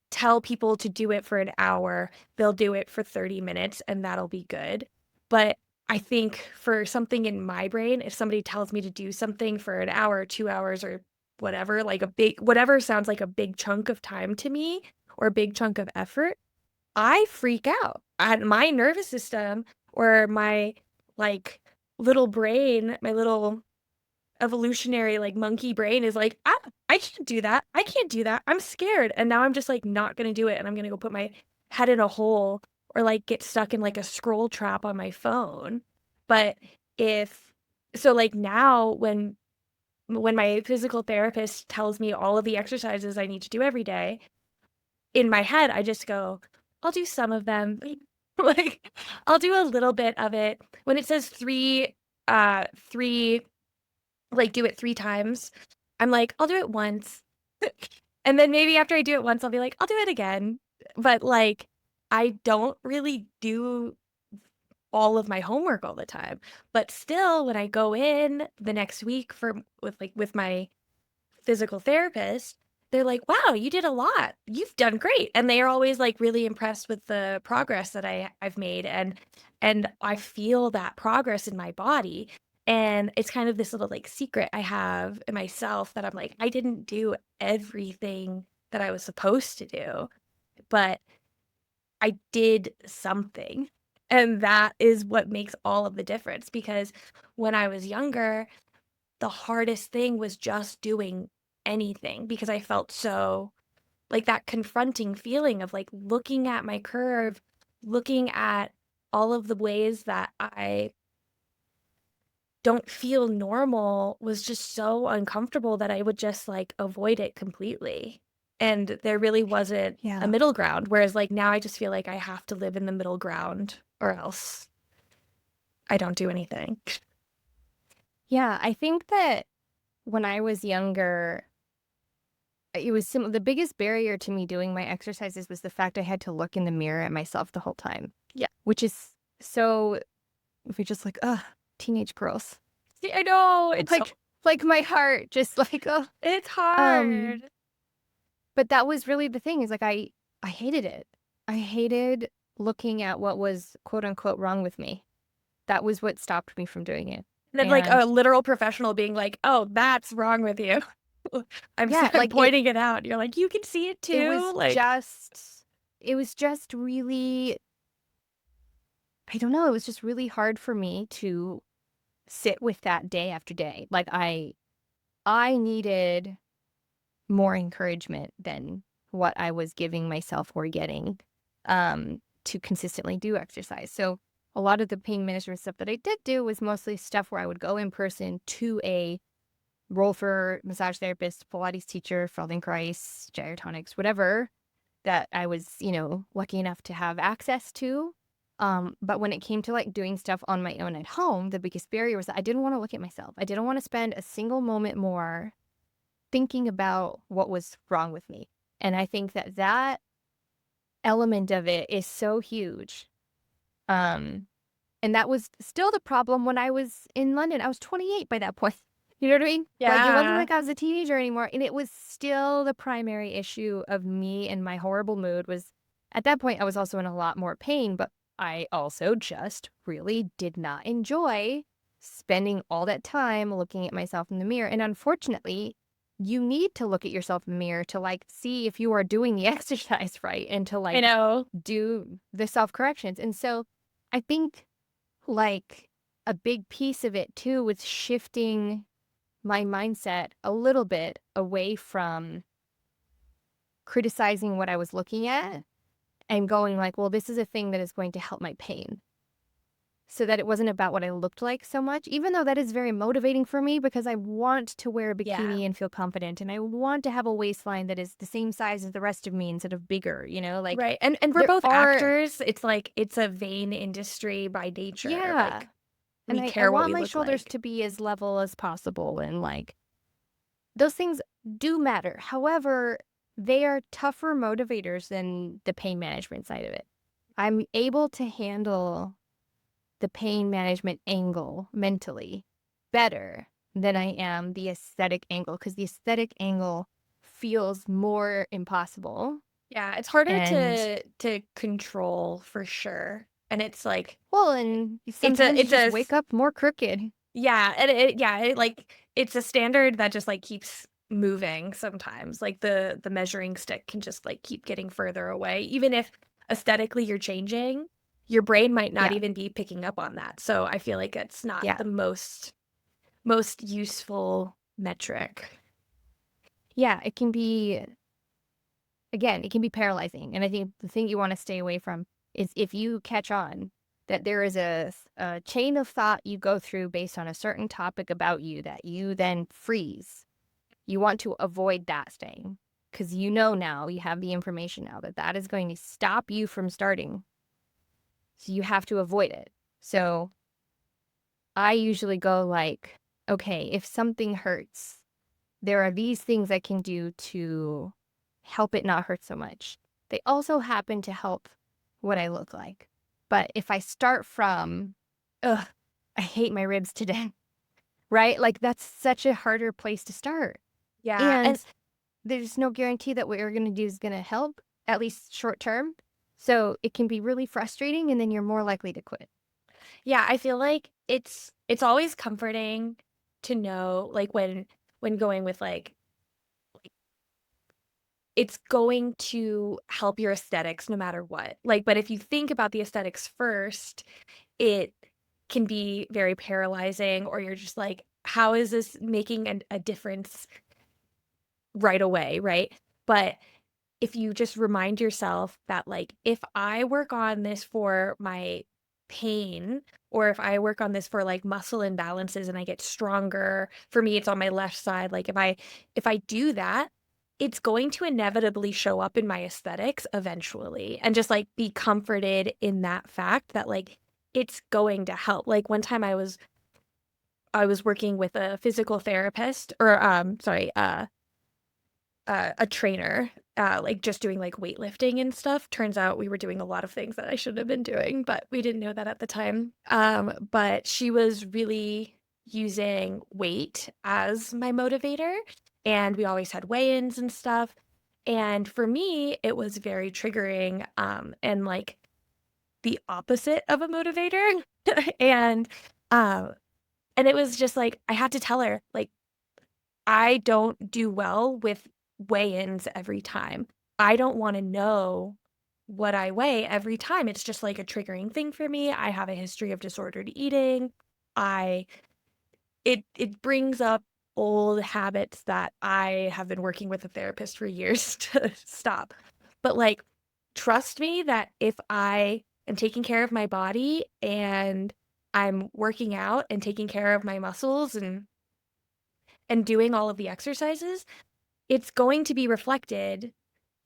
tell people to do it for an hour, they'll do it for 30 minutes and that'll be good. But I think for something in my brain, if somebody tells me to do something for an hour, 2 hours, or whatever, like a big whatever sounds like a big chunk of time to me or a big chunk of effort, I freak out. And my nervous system or my, like, little brain, my little evolutionary, like, monkey brain is like, I can't do that. I can't do that. I'm scared." And now I'm just, like, not gonna do it, and I'm gonna go put my head in a hole or, like, get stuck in, like, a scroll trap on my phone. But if so, like, now when my physical therapist tells me all of the exercises I need to do every day, in my head, I just go, "I'll do some of them." Like, I'll do a little bit of it. When it says 3, like, do it 3 times, I'm like, "I'll do it once." And then maybe after I do it once, I'll be like, "I'll do it again." But, like, I don't really do all of my homework all the time. But still, when I go in the next week for with my physical therapist, they're like, "Wow, you did a lot. You've done great." And they are always, like, really impressed with the progress that I've made, and I feel that progress in my body, and it's kind of this little, like, secret I have in myself that I'm like, I didn't do everything that I was supposed to do, but I did something, and that is what makes all of the difference because when I was younger, the hardest thing was just doing anything because I felt so like that confronting feeling of like looking at my curve, looking at all of the ways that I don't feel normal was just so uncomfortable that I would just like avoid it completely. And there really wasn't a Yeah. middle ground. Whereas like now I just feel like I have to live in the middle ground or else I don't do anything. Yeah, I think that when I was younger, it was the biggest barrier to me doing my exercises was the fact I had to look in the mirror at myself the whole time, Yeah. which is so if you're just like, "Ugh, teenage girls." See, I know. It's so Like my heart just like, "Oh." it's Um, hard. but that was really the thing is like I hated it. I hated looking at what was quote unquote wrong with me. That was what stopped me from doing it. And then, like, And a literal professional being like, "Oh, that's wrong with you." yeah, I'm like it pointing it out. You're like, "You can see it it too." was Like, just it was just really I don't know, it was just really hard for me to sit with that day after day. Like I needed more encouragement than what I was giving myself or getting to consistently do exercise. So a lot of the pain management stuff that I did do was mostly stuff where I would go in person to a role for massage therapist, Pilates teacher, Feldenkrais, gyrotonics, whatever that I was, lucky enough to have access to. But when it came to like doing stuff on my own at home, the biggest barrier was that I didn't want to look at myself. I didn't want to spend a single moment more thinking about what was wrong with me. And I think that that element of it is so huge. Um, and that was still the problem when I was in London. I was 28 by that point. You know what I mean? Like, it wasn't Yeah. like I was a teenager anymore, and it was still the primary issue of me and my horrible mood was at that point, I was also in a lot more pain, but I also just really did not enjoy spending all that time looking at myself in the mirror, and unfortunately, you need to look at yourself in the mirror to, like, see if you are doing the exercise right and to, I like, know. do the self-corrections, and so I think, like, a big piece of it too was shifting my mindset a little bit away from criticizing what I was looking at and going like, well, this is a thing that is going to help my pain. So that it wasn't about what I looked like so much, even though that is very motivating for me because I want to wear a Yeah. bikini and feel confident and I want to have a waistline that is the same size as the rest of me instead of bigger, you know? Like Right. And we're there both are, actors. It's like it's a vain industry by nature. yeah. Like And we I care what want we my look shoulders like. to be as level as possible and like those things do matter. However, they are tougher motivators than the pain management side of it. I'm able to handle the pain management angle mentally better than I am the aesthetic angle because the aesthetic angle feels more impossible. Yeah, it's harder And to control for sure. And it's like well, and it's sometimes you just a wake up more crooked. yeah, and like it's a standard that just like keeps moving sometimes. Like the measuring stick can just like keep getting further away. Even if aesthetically you're changing, your brain might not Yeah. even be picking up on that. So I feel like it's not Yeah. the most useful metric. Yeah. It can be again, it can be paralyzing. And I think the thing you want to stay away from is if you catch on that there is a chain of thought you go through based on a certain topic about you that you then freeze. You want to avoid that staying because you know now, you have the information now that that is going to stop you from starting. So you have to avoid it. So I usually go like, okay, if something hurts, there are these things I can do to help it not hurt so much. They also happen to help what I look like. But if I start from, ugh, I hate my ribs today, right? Like that's such a harder place to start. Yeah, and And there's no guarantee that what you're going to do is going to help, at least short term. So it can be really frustrating and then you're more likely to quit. yeah, I feel like it's always comforting to know like when going with like it's going to help your aesthetics no matter what. Like, but if you think about the aesthetics first, it can be very paralyzing, or you're just like, how is this making a difference right away, right? But if you just remind yourself that, like, if I work on this for my pain, or if I work on this for like muscle imbalances and I get stronger, for me, it's on my left side. Like, if I do that, it's going to inevitably show up in my aesthetics eventually, and just like be comforted in that fact that like it's going to help. Like one time I was working with a physical therapist, or sorry, a trainer, like just doing like weightlifting and stuff. Turns out we were doing a lot of things that I shouldn't have been doing, but we didn't know that at the time. But she was really using weight as my motivator, and we always had weigh-ins and stuff. And for me, it was very triggering, and like the opposite of a motivator. and uh, and it was just like I had to tell her, like, I don't do well with weigh-ins every time. I don't wanna know what I weigh every time. It's just, like, a triggering thing for me. I have a history of disordered eating. I it brings up old habits that I have been working with a therapist for years to stop. But, like, trust me that if I am taking care of my body and I'm working out and taking care of my muscles and doing all of the exercises, it's going to be reflected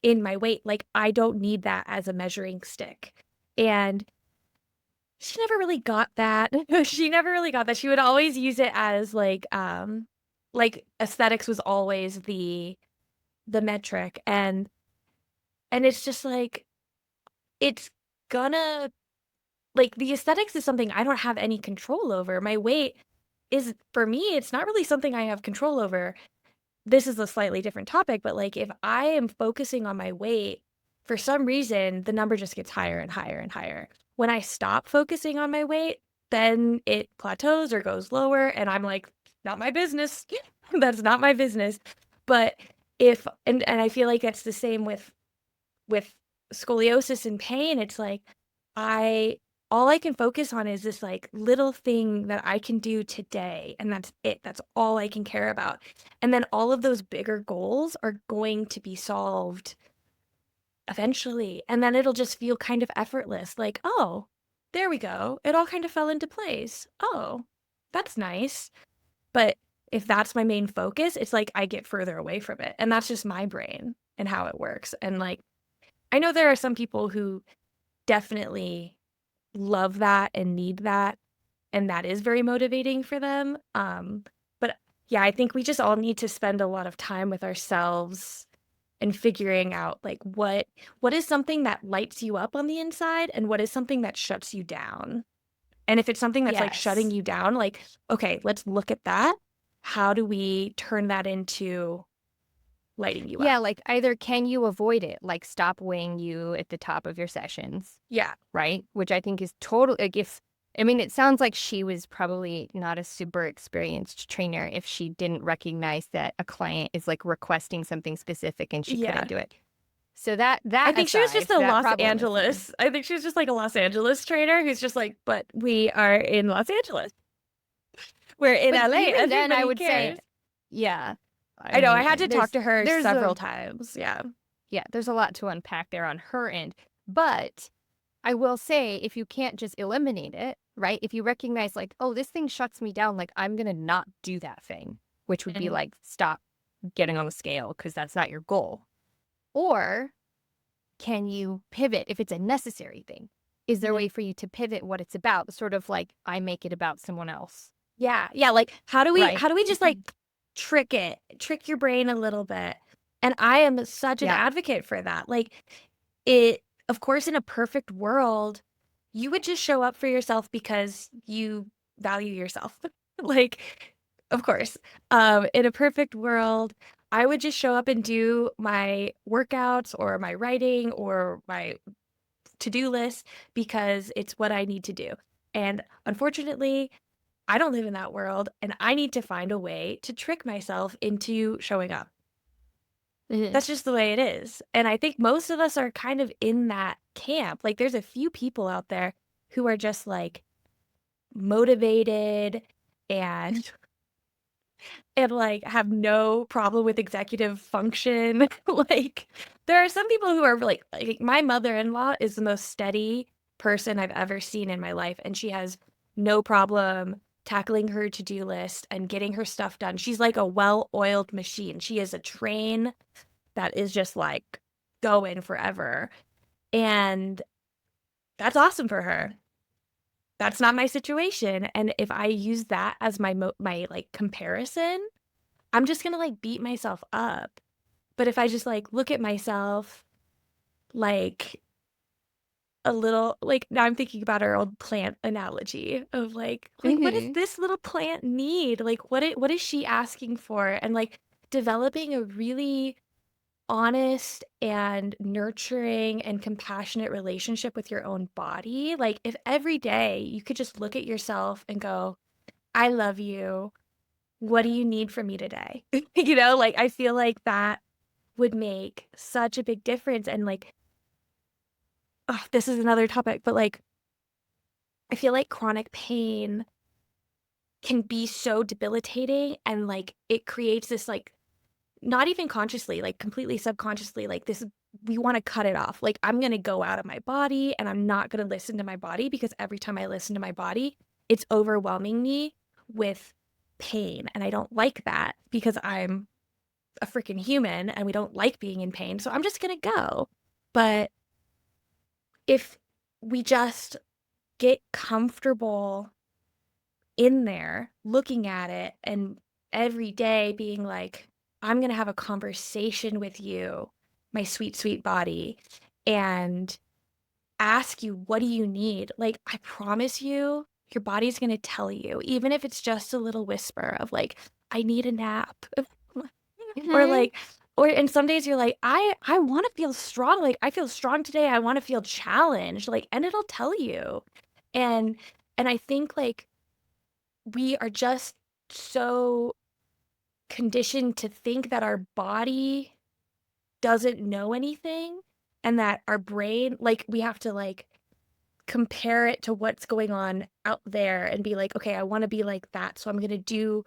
in my weight. Like, I don't need that as a measuring stick. And She never really got that. She never really got that. She would always use it as like aesthetics was always the metric, and it's just like it's gonna like the aesthetics is something I don't have any control over. My weight is for me, it's not really something I have control over. This is a slightly different topic, but like if I am focusing on my weight, for some reason, the number just gets higher and higher and higher. When I stop focusing on my weight, then it plateaus or goes lower, and I'm like, not my business. That's not my business. But if and I feel like that's the same with scoliosis and pain. It's like I all I can focus on is this like little thing that I can do today, and that's it. That's all I can care about. And then all of those bigger goals are going to be solved eventually. And then it'll just feel kind of effortless. Like, oh, there we go. It all kind of fell into place. Oh, that's nice. But if that's my main focus, it's like I get further away from it. And that's just my brain and how it works. And like I know there are some people who definitely love that and need that, and that is very motivating for them. But yeah, I think we just all need to spend a lot of time with ourselves and figuring out like what is something that lights you up on the inside and what is something that shuts you down. And if it's something that's like shutting Yes. you down, like, okay, let's look at that. How do we turn that into lighting you up? Yeah, like either can you avoid it, like stop weighing you at the top of your sessions, Yeah. right? Which I think is total like if I mean it sounds like she was probably not a super experienced trainer if she didn't recognize that a client is like requesting something specific and she couldn't Yeah. do it. So that I that think she was just aside, a that Los problem aside. Angeles. I think she was just like a Los Angeles trainer who's just like, but we are in Los Angeles. We're in But LA. even then I Everybody would say cares. yeah. I I know. I mean, had to talk to her there's several a times. Yeah. yeah, there's a lot to unpack there on her end. But I will say, if you can't just eliminate it, right? If you recognize, like, oh, this thing shuts me down, like, I'm going to not do that thing, which would be Mhm. like, stop getting on the scale because that's not your goal. Or can you pivot if it's a necessary thing? Is there a Mhm. way for you to pivot what it's about? Sort of like, I make it about someone else, Yeah. Yeah. Like, right? how do we just like trick your brain a little bit? And I am such an Yeah. advocate for that. Like, it, of course, in a perfect world, you would just show up for yourself because you value yourself. Like, of course, in a perfect world, I would just show up and do my workouts or my writing or my to-do list because it's what I need to do. And unfortunately, I don't live in that world and I need to find a way to trick myself into showing up. Mhm. That's just the way it is. And I think most of us are kind of in that camp. Like there's a few people out there who are just like motivated and and like have no problem with executive function. Like there are some people who are like my mother-in-law is the most steady person I've ever seen in my life and she has no problem tackling her to-do list and getting her stuff done. She's like a well-oiled machine. She is a train that is just like going forever. And that's awesome for her. That's not my situation. And if I use that as my like comparison, I'm just gonna like beat myself up. But if I just like look at myself like a little like now I'm thinking about our old plant analogy of like what does Mhm. this little plant need? Like what is she asking for? And like developing a really honest and nurturing and compassionate relationship with your own body. Like if every day you could just look at yourself and go, I love you. What do you need from me today? Like I feel like that would make such a big difference. And like, ugh, this is another topic, but like, I feel like chronic pain can be so debilitating and like it creates this like not even consciously, like completely subconsciously, like this, we want to cut it off. Like, I'm going to go out of my body and I'm not going to listen to my body because every time I listen to my body, it's overwhelming me with pain. And I don't like that because I'm a freaking human and we don't like being in pain. So I'm just going to go. But if we just get comfortable in there looking at it and every day being like, I'm going to have a conversation with you, my sweet, sweet body, and ask you, what do you need? Like, I promise you, your body's going to tell you, even if it's just a little whisper of like, I need a nap. Or Mhm. like, or and some days you're like, I want to feel strong. Like, I feel strong today. I want to feel challenged. Like, and it'll tell you. And and I think like we are just so conditioned to think that our body doesn't know anything and that our brain, like, we have to like compare it to what's going on out there and be like, okay, I want to be like that, so I'm going to do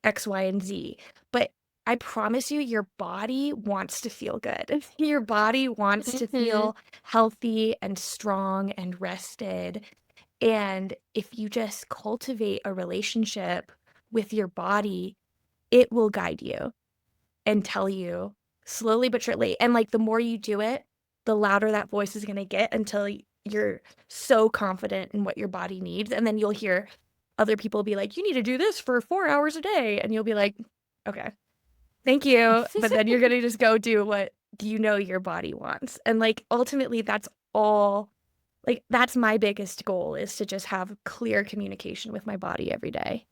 X, Y, and Z. But I promise you, your body wants to feel good. Your body wants to Mhm. feel healthy and strong and rested. And if you just cultivate a relationship with your body, it will guide you and tell you slowly but surely. And like the more you do it, the louder that voice is going to get until you're so confident in what your body needs. And then you'll hear other people be like, you need to do this for 4 hours a day. And you'll be like, okay, thank you. But then you're going to just go do what you know your body wants. And like ultimately, that's all. Like that's my biggest goal is to just have clear communication with my body every day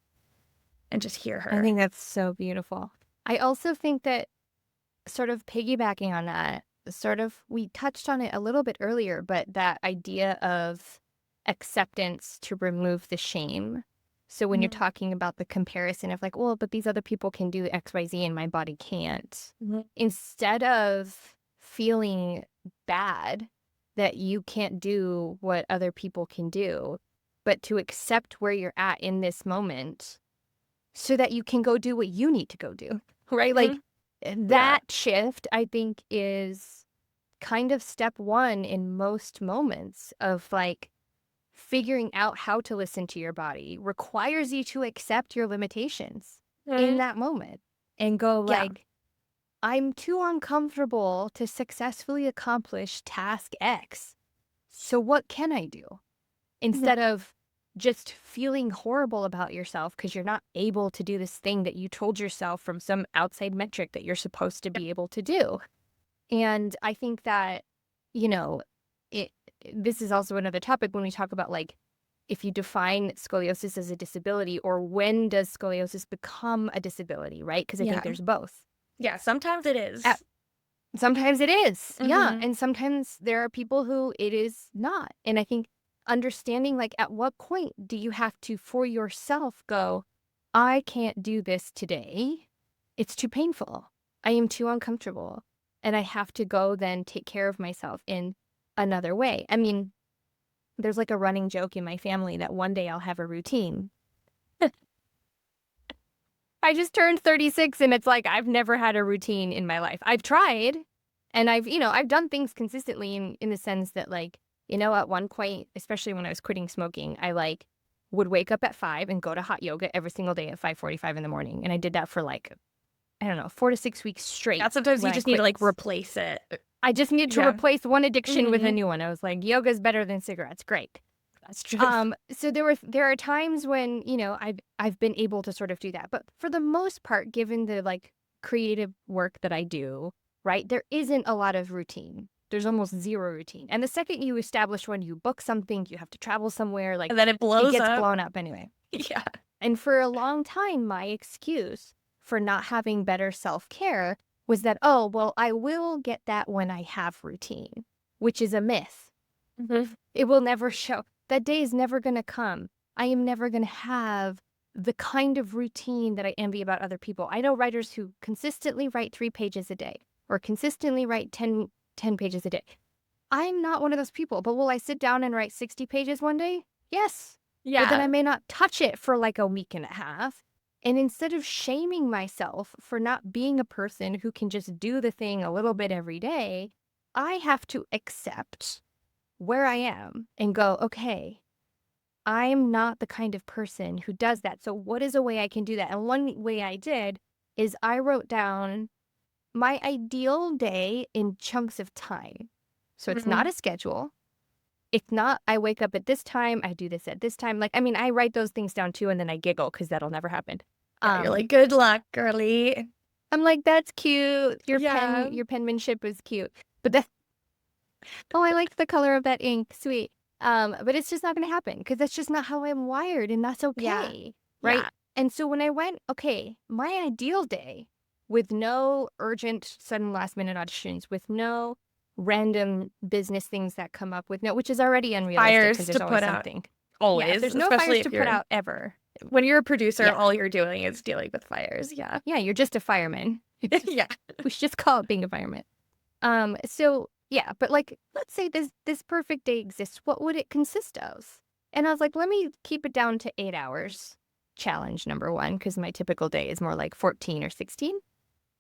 and just hear I her. think that's so beautiful. I also think that sort of piggybacking on that, sort of we touched on it a little bit earlier, but that idea of acceptance to remove the shame. So when you're Mhm. talking about the comparison of like, well, but these other people can do XYZ and my body can't, Mhm. instead of feeling bad that you can't do what other people can do, but to accept where you're at in this moment so that you can go do what you need to go do, right? Like Mhm. Yeah. that shift, I think, is kind of step one in most moments of like figuring out how to listen to your body requires you to accept your limitations in Mhm. that moment and go Yeah. like, I'm too uncomfortable to successfully accomplish task X. So what can I do? Mhm. Instead of just feeling horrible about yourself because you're not able to do this thing that you told yourself from some outside metric that you're supposed to be able to do. And I think that, you know, it this is also another topic when we talk about like if you define scoliosis as a disability or when does scoliosis become a disability, right? Because I think Yeah. there's both. Yeah. Sometimes it At is. Sometimes it is, yeah, Mhm. and sometimes there are people who it is not, and I think understanding, like, at what point do you have to, for yourself, go, "I can't do this today. It's too painful. I am too uncomfortable, and I have to go then take care of myself in another way." I mean, there's, like, a running joke in my family that one day I'll have a routine. I just turned 36 and it's like I've never had a routine in my life. I've tried and I've done things consistently in the sense that like, at one point, especially when I was quitting smoking, I like would wake up at 5 and go to hot yoga every single day at 5:45 in the morning. And I did that for like, I don't know, 4 to 6 weeks Yeah. straight Sometimes you when I just need to quit. like replace it. I just needed to Yeah. replace one addiction with a Mhm. new one. I was like, yoga's better than cigarettes. Great. That's true. So there are times when, I've been able to sort of do that. But for the most part, given the like creative work that I do, right, there isn't a lot of routine. There's almost zero routine. And the second you establish when you book something, you have to travel somewhere, like And then it it blows gets up. blown up anyway. Yeah. And for a long time, my excuse for not having better self-care was that, oh, well, I will get that when I have routine, which is a myth. Mhm. It will never show. That day is never gonna come. I am never gonna have the kind of routine that I envy about other people. I know writers who consistently write 3 pages a day or consistently write ten pages a day. I'm not one of those people, but will I sit down and write 60 pages one day? Yes. But then I Yeah. may not touch it for like a week and a half. And instead of shaming myself for not being a person who can just do the thing a little bit every day, I have to accept where I am and go, okay, I'm not the kind of person who does that. So, what is a way I can do that? And one way I did is I wrote down my ideal day in chunks of time. So, it's not Mhm. a schedule. If not, I wake up at this time, I do this at this time. Like, I mean, I write those things down too, and then I giggle because that'll never happen. Yeah, you're Um, like, good luck, girly. I'm like, that's cute. Yeah. Your penmanship is cute. But that, oh, I like the color of that ink. Sweet. But it's just not gonna happen because that's just not how I'm wired, and that's Yeah. okay. Right. Yeah. And so when I went, okay, my ideal day with no urgent sudden last minute auditions, with no random business things that come up, with no, which is already unrealistic because Fires there's to always put out something. Yeah, if always, there's no fires especially to if put you're out ever. when you're a producer, Yeah. all you're doing is dealing with fires. Yeah. Yeah, you're just a fireman. Yeah. We should just call it being a fireman. So yeah, but like let's say this perfect day exists, what would it consist of? And I was like, let me keep it down to 8 hours. Challenge number one, because my typical day is more like 14 or 16.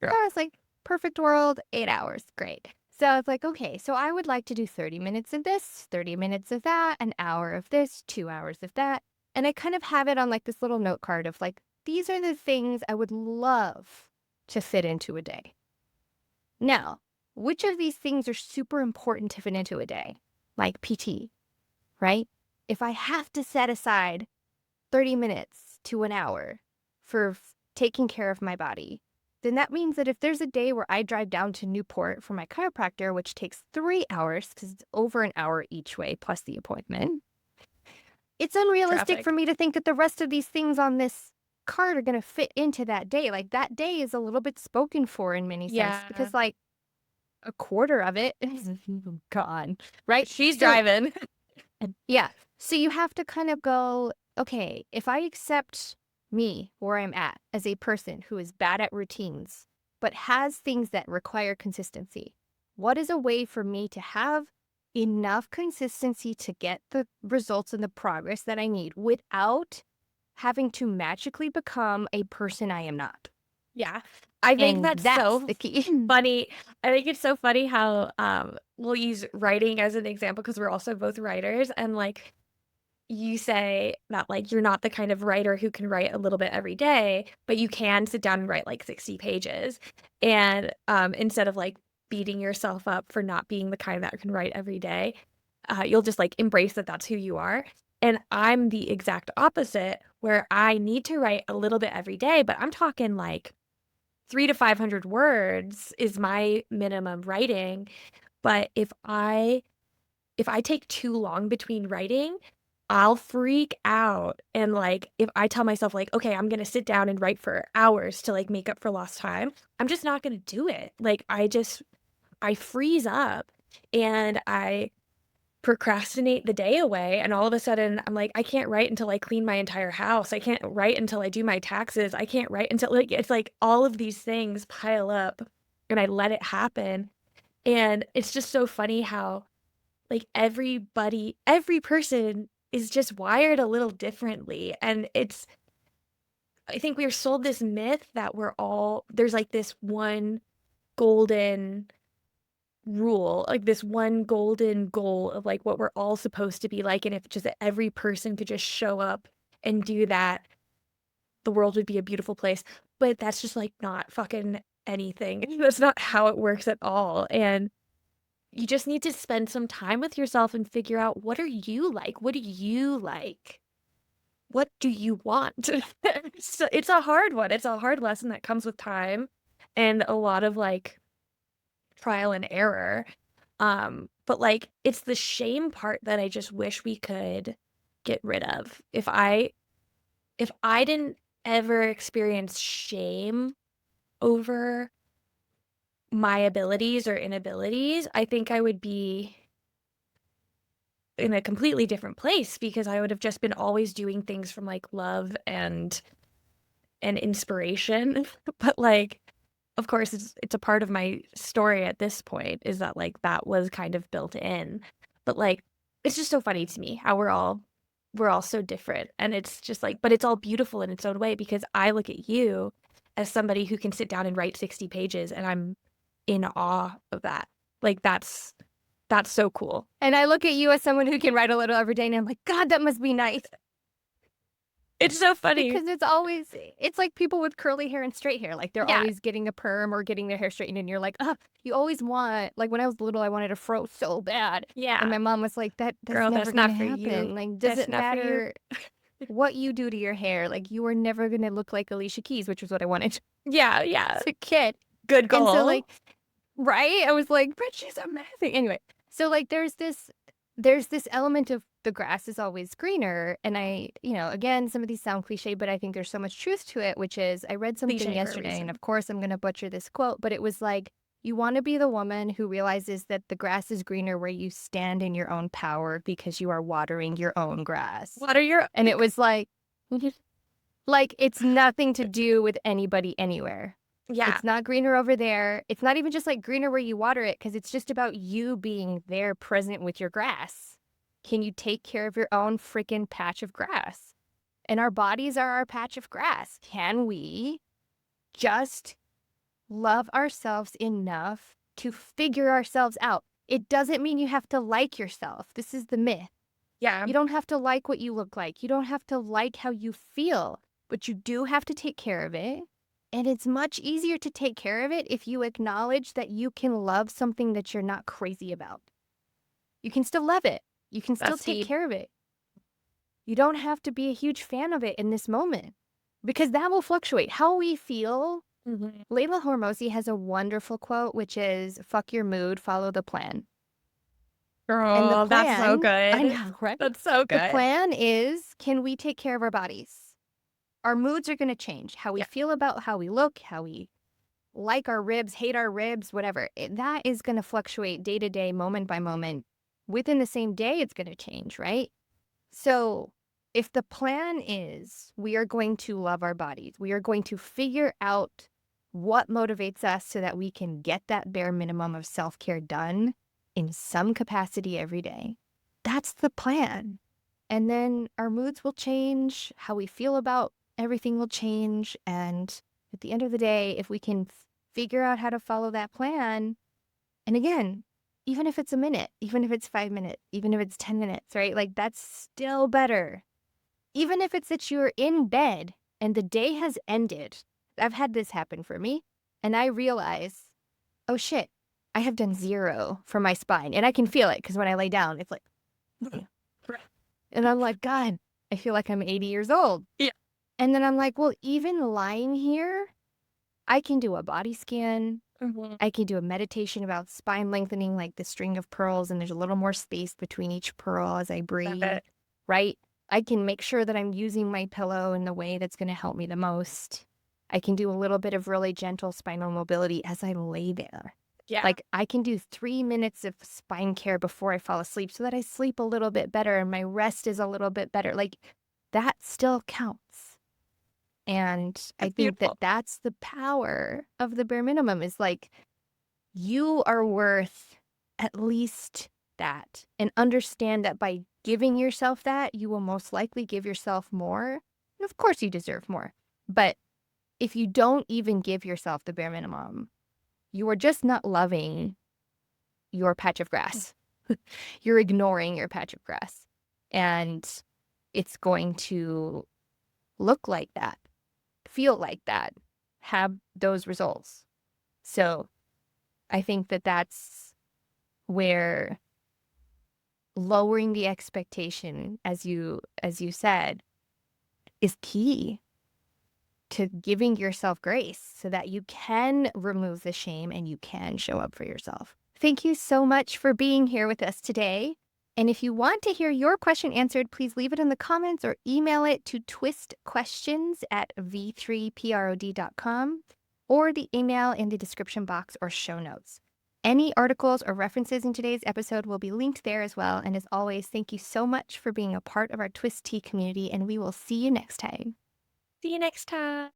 Yeah. So I was like, perfect world, 8 hours, great. So I was like, okay, so I would like to do 30 minutes of this, 30 minutes of that, an hour of this, 2 hours of that. And I kind of have it on like this little note card of like, these are the things I would love to fit into a day. Now, which of these things are super important to fit into a day? Like PT, right? If I have to set aside 30 minutes to an hour for taking care of my body, then that means that if there's a day where I drive down to Newport for my chiropractor, which takes 3 hours because it's over an hour each way plus the appointment, it's unrealistic for Traffic. me to think that the rest of these things on this card are going to fit into that day. Like that day is a little bit spoken for in many sense Yeah. because like a quarter of it is gone, right? She's So driving. yeah. So you have to kind of go, okay, if I accept me where I'm at as a person who is bad at routines, but has things that require consistency, what is a way for me to have enough consistency to get the results and the progress that I need without having to magically become a person I am not? Yeah. I think And that's that's so the key. funny. I think it's so funny how we'll use writing as an example because we're also both writers and like you say that like you're not the kind of writer who can write a little bit every day, but you can sit down and write like 60 pages. And instead of like beating yourself up for not being the kind that can write every day, you'll just like embrace that that's who you are. And I'm the exact opposite where I need to write a little bit every day, but I'm talking like 3 to 500 words is my minimum writing. But if I take too long between writing, I'll freak out. And like if I tell myself like, okay, I'm gonna sit down and write for hours to like make up for lost time, I'm just not gonna do it. Like I freeze up and I procrastinate the day away. And all of a sudden I'm like, I can't write until I clean my entire house. I can't write until I do my taxes. I can't write until like it's like all of these things pile up and I let it happen. And it's just so funny how like every person is just wired a little differently. And I think we are sold this myth that there's like this one golden rule, like this one golden goal of like what we're all supposed to be like. And if just every person could just show up and do that, the world would be a beautiful place. But that's just like not fucking anything. That's not how it works at all. And you just need to spend some time with yourself and figure out what are you like? What do you like? What do you want? So it's a hard one. It's a hard lesson that comes with time and a lot of like trial and error. But like it's the shame part that I just wish we could get rid of. If I didn't ever experience shame over my abilities or inabilities, I think I would be in a completely different place because I would have just been always doing things from like love and inspiration. But like of course it's a part of my story at this point is that like that was kind of built in. But like it's just so funny to me how we're all so different and it's just like but it's all beautiful in its own way because I look at you as somebody who can sit down and write 60 pages and I'm in awe of that. Like that's so cool. And I look at you as someone who can write a little every day, and I'm like, God, that must be nice. It's so funny. Because it's like people with curly hair and straight hair, like, they're Yeah, always getting a perm or getting their hair straightened, and you're like, "Ugh," you always want like, when I was little, I wanted a fro so bad, and yeah. my mom was like, "That's Girl, never that's gonna not for you. happen, like, That's doesn't not for you. matter what you do to your hair, like, you are never gonna look like Alicia Keys," which was what I wanted Yeah, as yeah. a kid, Good and so, goal. like right? I was like, "But she's amazing." Anyway, so, like, there's this element of the grass is always greener, and again, some of these sound cliché, but I think there's so much truth to it, which is I read something Cliche for a yesterday, and reason. of course, I'm gonna butcher this quote, but it was like, "You wanna be the woman who realizes that the grass is greener where you stand in your own power because you are watering your own grass." What are your And it was like, it's nothing to do with anybody anywhere. Yeah, It's not greener over there. It's not even just, like, greener where you water it, because it's just about you being there present with your grass. Can you take care of your own freaking patch of grass? And our bodies are our patch of grass. Can we just love ourselves enough to figure ourselves out? It doesn't mean you have to like yourself. This is the myth. yeah. You don't have to like what you look like. You don't have to like how you feel, but you do have to take care of it. And it's much easier to take care of it if you acknowledge that you can love something that you're not crazy about. You can still love it. You can still That's take deep. care of it. You don't have to be a huge fan of it in this moment because that will fluctuate. How we feel. Mhm. Layla Hormozi has a wonderful quote, which is fuck your mood, follow the plan. And the Girl, that's so plan, I good. know, right? That's so The good. plan is, can we take care of our bodies? Our moods are going to change. How we Yeah, feel about how we look, how we like our ribs, hate our ribs, whatever. That is going to fluctuate day to day, moment by moment. Within the same day, it's going to change, right? So, if the plan is we are going to love our bodies, we are going to figure out what motivates us so that we can get that bare minimum of self care done in some capacity every day. That's the plan. And then our moods will change, how we feel about everything will change. And at the end of the day, if we can figure out how to follow that plan, and again, even if it's a minute, even if it's 5 minutes, even if it's 10 minutes, right? Like that's still better. Even if it's that you're in bed and the day has ended. I've had this happen for me. And I realize, oh shit, I have done 0 for my spine. And I can feel it because when I lay down, it's like, right. and I'm like, God, I feel like I'm 80 years old. Yeah. And then I'm like, well, even lying here, I can do a body scan. Mhm. I can do a meditation about spine lengthening, like the string of pearls, and there's a little more space between each pearl as I Love breathe, it. right? I can make sure that I'm using my pillow in the way that's going to help me the most. I can do a little bit of really gentle spinal mobility as I lay there. Yeah, Like I can do 3 minutes of spine care before I fall asleep so that I sleep a little bit better and my rest is a little bit better. Like that still counts. And I it's think that beautiful. that's the power of the bare minimum is like you are worth at least that. And understand that by giving yourself that, you will most likely give yourself more. And of course, you deserve more. But if you don't even give yourself the bare minimum, you are just not loving your patch of grass. You're ignoring your patch of grass. And it's going to look like that, feel like that, have those results. So I think that that's where lowering the expectation, as you said, is key to giving yourself grace so that you can remove the shame and you can show up for yourself. Thank you so much for being here with us today. And if you want to hear your question answered, please leave it in the comments or email it to twistquestions@v3prod.com or the email in the description box or show notes. Any articles or references in today's episode will be linked there as well. And as always, thank you so much for being a part of our Twist Tea community, and we will see you next time. See you next time.